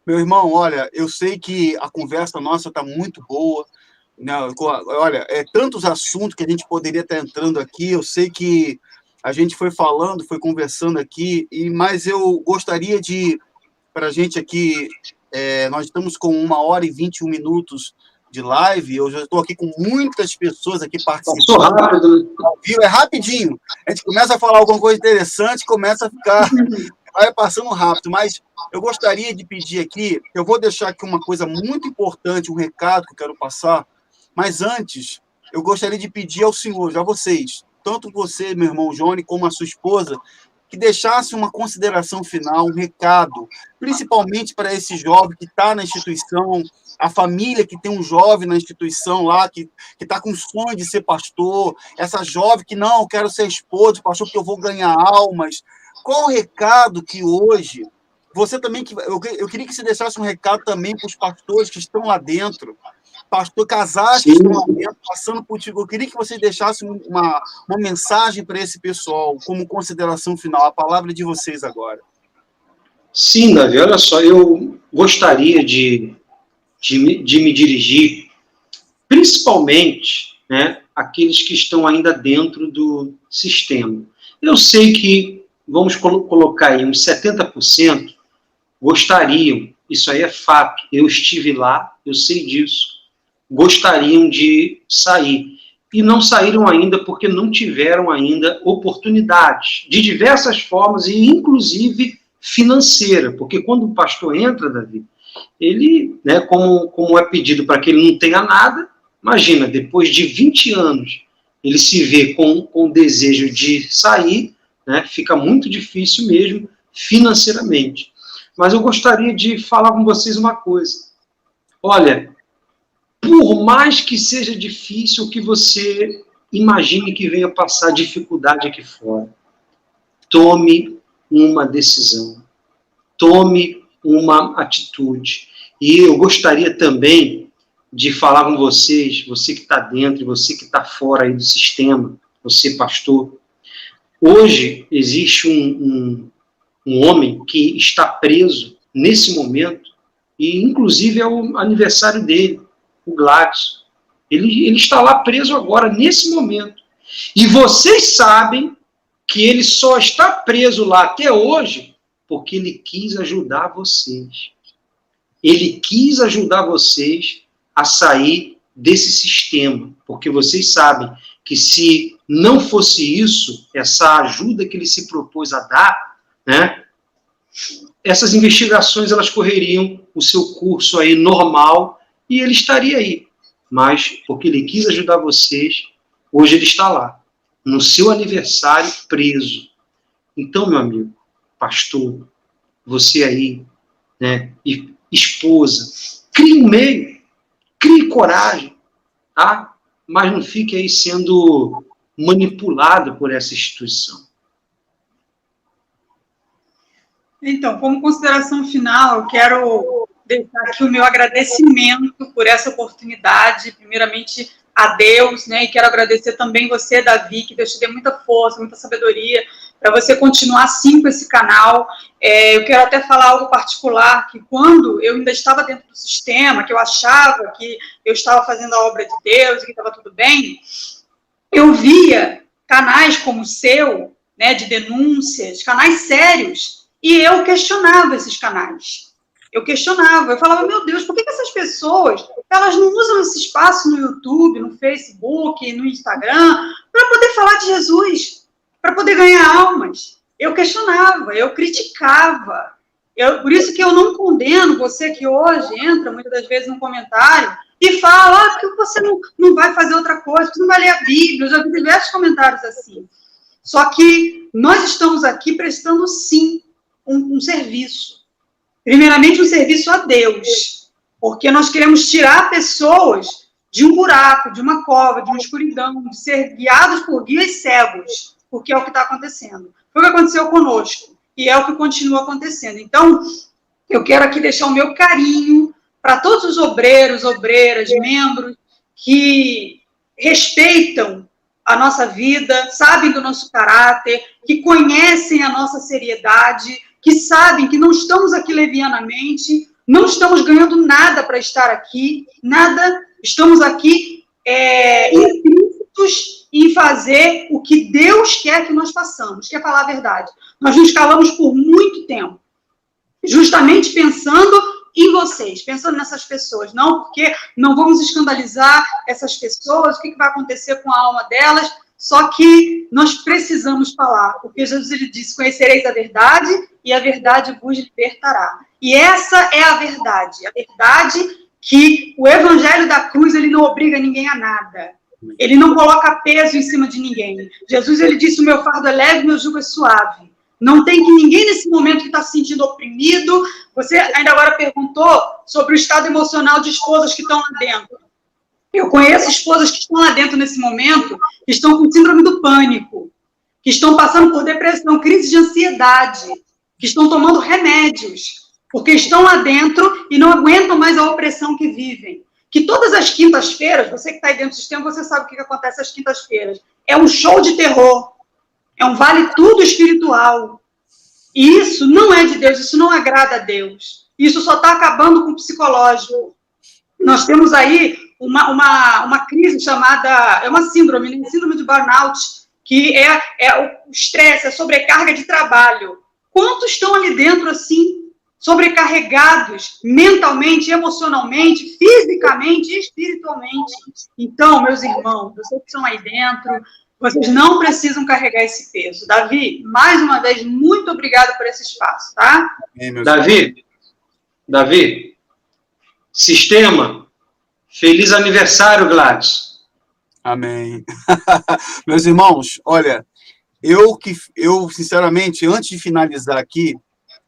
Meu irmão, olha, eu sei que a conversa nossa está muito boa, né? Olha, tantos assuntos que a gente poderia estar entrando aqui, eu sei que a gente foi falando, foi conversando aqui, mas eu gostaria de, para a gente aqui, nós estamos com 1h21 de live, eu já estou aqui com muitas pessoas aqui participando. Passou rápido, né? É rapidinho. A gente começa a falar alguma coisa interessante, começa a ficar... vai passando rápido, mas eu gostaria de pedir aqui, eu vou deixar aqui uma coisa muito importante, um recado que eu quero passar, mas antes, eu gostaria de pedir ao senhor, a vocês, tanto você, meu irmão Johnny, como a sua esposa, que deixasse uma consideração final, um recado, principalmente para esse jovem que está na instituição, a família que tem um jovem na instituição lá, que está com sonho de ser pastor, essa jovem que não, eu quero ser esposa de pastor porque eu vou ganhar almas. Qual o recado que hoje, você também, eu queria que você deixasse um recado também para os pastores que estão lá dentro, casais que estão lá dentro, passando por ti. Eu queria que você deixasse uma mensagem para esse pessoal, como consideração final. A palavra é de vocês agora. Sim, Davi, olha só, eu gostaria de me dirigir, principalmente, né, aqueles que estão ainda dentro do sistema. Eu sei que, vamos colocar aí, uns 70% gostariam, isso aí é fato, eu estive lá, eu sei disso, gostariam de sair. E não saíram ainda porque não tiveram ainda oportunidades, de diversas formas, e inclusive financeira, porque quando o pastor entra, Davi, ele, né, como é pedido para que ele não tenha nada, imagina, depois de 20 anos, ele se vê com o desejo de sair, né, fica muito difícil mesmo financeiramente. Mas eu gostaria de falar com vocês uma coisa. Olha, por mais que seja difícil, que você imagine que venha passar dificuldade aqui fora, tome uma decisão, tome uma atitude. E eu gostaria também de falar com vocês, você que está dentro e você que está fora aí do sistema, você pastor. Hoje existe um homem que está preso nesse momento, e inclusive é o aniversário dele, o Gladys. Ele está lá preso agora, nesse momento. E vocês sabem que ele só está preso lá até hoje porque ele quis ajudar vocês. Ele quis ajudar vocês a sair desse sistema, porque vocês sabem que se não fosse isso, essa ajuda que ele se propôs a dar, né, essas investigações elas correriam o seu curso aí normal e ele estaria aí. Mas, porque ele quis ajudar vocês, hoje ele está lá, no seu aniversário, preso. Então, meu amigo, pastor, você aí, né, e esposa, crie um meio, crie coragem, tá? Mas não fique aí sendo manipulado por essa instituição. Então, como consideração final, eu quero deixar aqui o meu agradecimento por essa oportunidade, primeiramente a Deus, né, e quero agradecer também você, Davi, que Deus te dê muita força, muita sabedoria, para você continuar assim com esse canal. Eu quero até falar algo particular, que quando eu ainda estava dentro do sistema, que eu achava que eu estava fazendo a obra de Deus e que estava tudo bem, eu via canais como o seu, né, de denúncias, canais sérios, e eu questionava esses canais. Eu questionava, eu falava, meu Deus, por que essas pessoas, elas não usam esse espaço no YouTube, no Facebook, no Instagram, para poder falar de Jesus, para poder ganhar almas? Eu questionava, eu criticava. Por isso que eu não condeno você que hoje entra, muitas das vezes, no comentário e fala, por que você não vai fazer outra coisa, você não vai ler a Bíblia? Eu já vi diversos comentários assim. Só que nós estamos aqui prestando, sim, um serviço. Primeiramente, um serviço a Deus. porque nós queremos tirar pessoas de um buraco, de uma cova, de uma escuridão, de ser guiados por guias cegos, porque é o que está acontecendo. Foi o que aconteceu conosco, e é o que continua acontecendo. Então, eu quero aqui deixar o meu carinho para todos os obreiros, obreiras, membros que respeitam a nossa vida, sabem do nosso caráter, que conhecem a nossa seriedade, que sabem que não estamos aqui levianamente, não estamos ganhando nada para estar aqui, nada, estamos aqui implícitos em fazer o que Deus quer que nós façamos, que é falar a verdade. Nós nos calamos por muito tempo, justamente pensando em vocês, pensando nessas pessoas, não porque não vamos escandalizar essas pessoas, o que vai acontecer com a alma delas, só que nós precisamos falar, porque Jesus ele disse, conhecereis a verdade e a verdade vos libertará. E essa é a verdade que o evangelho da cruz ele não obriga ninguém a nada, ele não coloca peso em cima de ninguém. Jesus ele disse, o meu fardo é leve, meu jugo é suave. Não tem que ninguém nesse momento que está se sentindo oprimido. Você ainda agora perguntou sobre o estado emocional de esposas que estão lá dentro. Eu conheço esposas que estão lá dentro nesse momento, que estão com síndrome do pânico, que estão passando por depressão, crise de ansiedade, que estão tomando remédios, porque estão lá dentro e não aguentam mais a opressão que vivem. Que todas as quintas-feiras, você que está aí dentro do sistema, você sabe o que acontece às quintas-feiras. É um show de terror. É um vale tudo espiritual. E isso não é de Deus, isso não agrada a Deus. Isso só está acabando com o psicológico. Nós temos aí uma crise chamada, é uma síndrome, né? Síndrome de burnout, que é o estresse, a sobrecarga de trabalho. Quantos estão ali dentro assim, sobrecarregados mentalmente, emocionalmente, fisicamente e espiritualmente? Então, meus irmãos, vocês que estão aí dentro, vocês não precisam carregar esse peso. Davi, mais uma vez, muito obrigado por esse espaço, tá? Davi, sistema, feliz aniversário, Gladys. Amém. Meus irmãos, olha, eu, sinceramente, antes de finalizar aqui,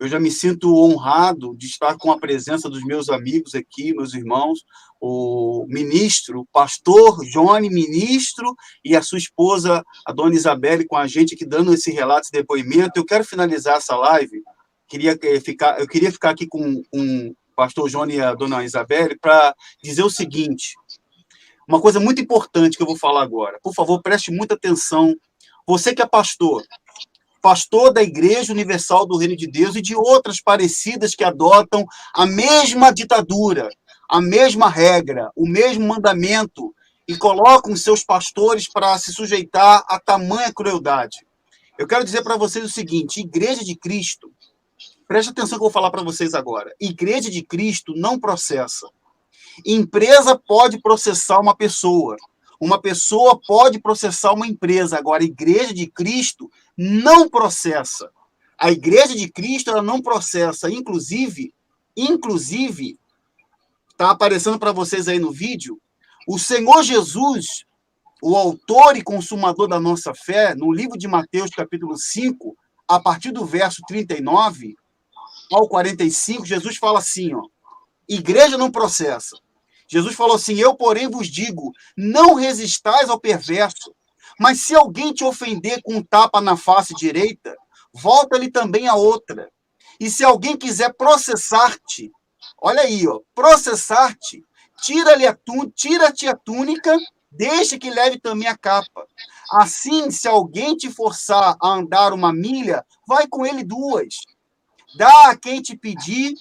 eu já me sinto honrado de estar com a presença dos meus amigos aqui, meus irmãos, o ministro, o pastor Johnny, ministro, e a sua esposa, a dona Isabelle, com a gente aqui dando esse relato, esse depoimento. Eu quero finalizar essa live, eu queria ficar aqui com o pastor Johnny e a dona Isabelle para dizer o seguinte, uma coisa muito importante que eu vou falar agora. Por favor, preste muita atenção. Você que é pastor da Igreja Universal do Reino de Deus e de outras parecidas que adotam a mesma ditadura, a mesma regra, o mesmo mandamento e colocam seus pastores para se sujeitar a tamanha crueldade. Eu quero dizer para vocês o seguinte, Igreja de Cristo, preste atenção que eu vou falar para vocês agora, Igreja de Cristo não processa. Empresa pode processar uma pessoa pode processar uma empresa, agora a Igreja de Cristo não processa. A Igreja de Cristo ela não processa, inclusive, está aparecendo para vocês aí no vídeo, o Senhor Jesus, o autor e consumador da nossa fé, no livro de Mateus, capítulo 5, a partir do verso 39 ao 45, Jesus fala assim, ó, igreja não processa. Jesus falou assim, eu, porém, vos digo, não resistais ao perverso, mas se alguém te ofender com um tapa na face direita, volta-lhe também a outra. E se alguém quiser processar-te, olha aí, ó, processar-te, tira-te a túnica, deixa que leve também a capa. Assim, se alguém te forçar a andar 1 milha, vai com ele 2. Dá a quem te pedir,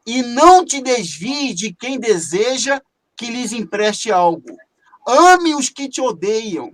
e não te desvie de quem deseja que lhes empreste algo. Ame os que te odeiam.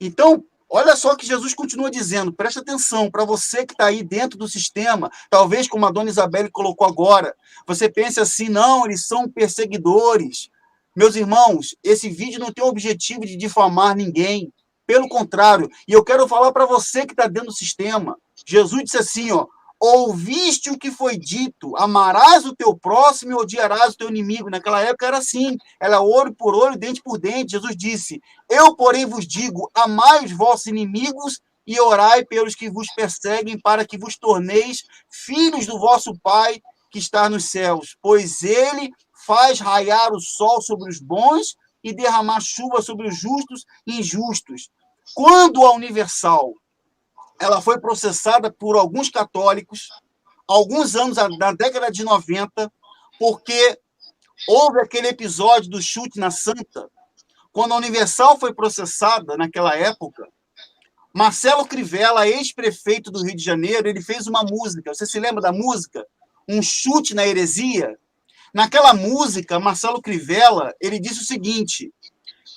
Então, olha só o que Jesus continua dizendo, presta atenção, para você que está aí dentro do sistema, talvez como a dona Isabelle colocou agora, você pense assim, não, eles são perseguidores. Meus irmãos, esse vídeo não tem o objetivo de difamar ninguém, pelo contrário, e eu quero falar para você que está dentro do sistema, Jesus disse assim, ó, ouviste o que foi dito, amarás o teu próximo e odiarás o teu inimigo. Naquela época era assim, era olho por olho, dente por dente. Jesus disse, eu, porém, vos digo, amai os vossos inimigos e orai pelos que vos perseguem, para que vos torneis filhos do vosso Pai que está nos céus, pois ele faz raiar o sol sobre os bons e derramar chuva sobre os justos e injustos. Quando a Universal ela foi processada por alguns católicos, alguns anos, na década de 90, porque houve aquele episódio do chute na Santa. Quando a Universal foi processada naquela época, Marcelo Crivella, ex-prefeito do Rio de Janeiro, ele fez uma música. Você se lembra da música? Um chute na heresia? Naquela música, Marcelo Crivella, ele disse o seguinte,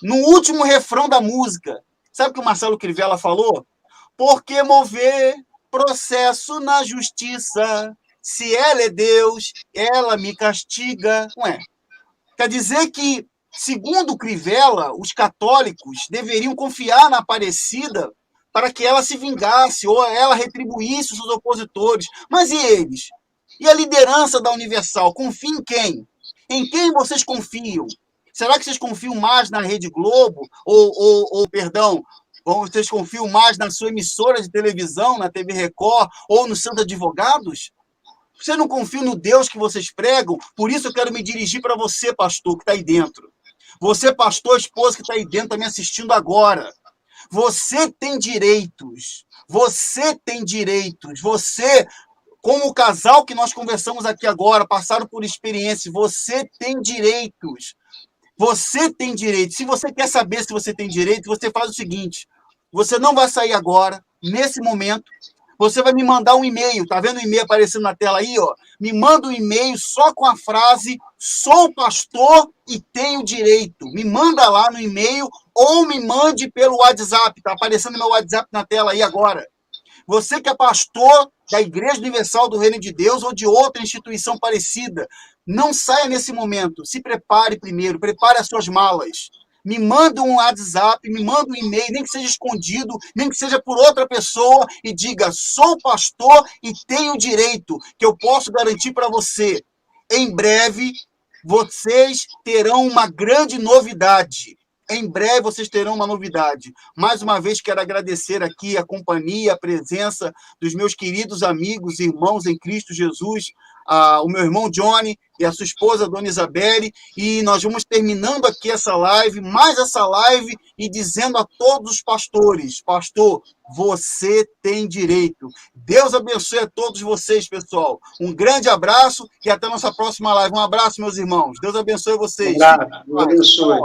no último refrão da música, sabe o que o Marcelo Crivella falou? Porque mover processo na justiça, se ela é Deus, ela me castiga. Ué, quer dizer que, segundo Crivella, os católicos deveriam confiar na Aparecida para que ela se vingasse ou ela retribuísse os seus opositores. Mas e eles? E a liderança da Universal? Confia em quem? Em quem vocês confiam? Será que vocês confiam mais na Rede Globo? Perdão, ou vocês confiam mais na sua emissora de televisão, na TV Record, ou nos seus advogados? Você não confia no Deus que vocês pregam? Por isso eu quero me dirigir para você, pastor, que está aí dentro. Você, pastor, esposa que está aí dentro, está me assistindo agora. Você tem direitos. Você tem direitos. Você, como o casal que nós conversamos aqui agora, passaram por experiência, você tem direitos. Você tem direitos. Se você quer saber se você tem direito, você faz o seguinte, você não vai sair agora, nesse momento, você vai me mandar um e-mail, tá vendo o e-mail aparecendo na tela aí, ó? Me manda um e-mail só com a frase, sou pastor e tenho direito. Me manda lá no e-mail ou me mande pelo WhatsApp, tá aparecendo meu WhatsApp na tela aí agora. Você que é pastor da Igreja Universal do Reino de Deus ou de outra instituição parecida, não saia nesse momento. Se prepare primeiro, prepare as suas malas. Me manda um WhatsApp, me manda um e-mail, nem que seja escondido, nem que seja por outra pessoa, e diga, sou pastor e tenho direito, que eu posso garantir para você. Em breve, vocês terão uma grande novidade. Em breve vocês terão uma novidade. Mais uma vez quero agradecer aqui a companhia, a presença dos meus queridos amigos, irmãos em Cristo Jesus, o meu irmão Johnny e a sua esposa, Dona Isabelle, e nós vamos terminando aqui essa live, mais essa live, e dizendo a todos os pastores, pastor, você tem direito. Deus abençoe a todos vocês, pessoal. Um grande abraço e até a nossa próxima live. Um abraço, meus irmãos. Deus abençoe vocês. Deus abençoe.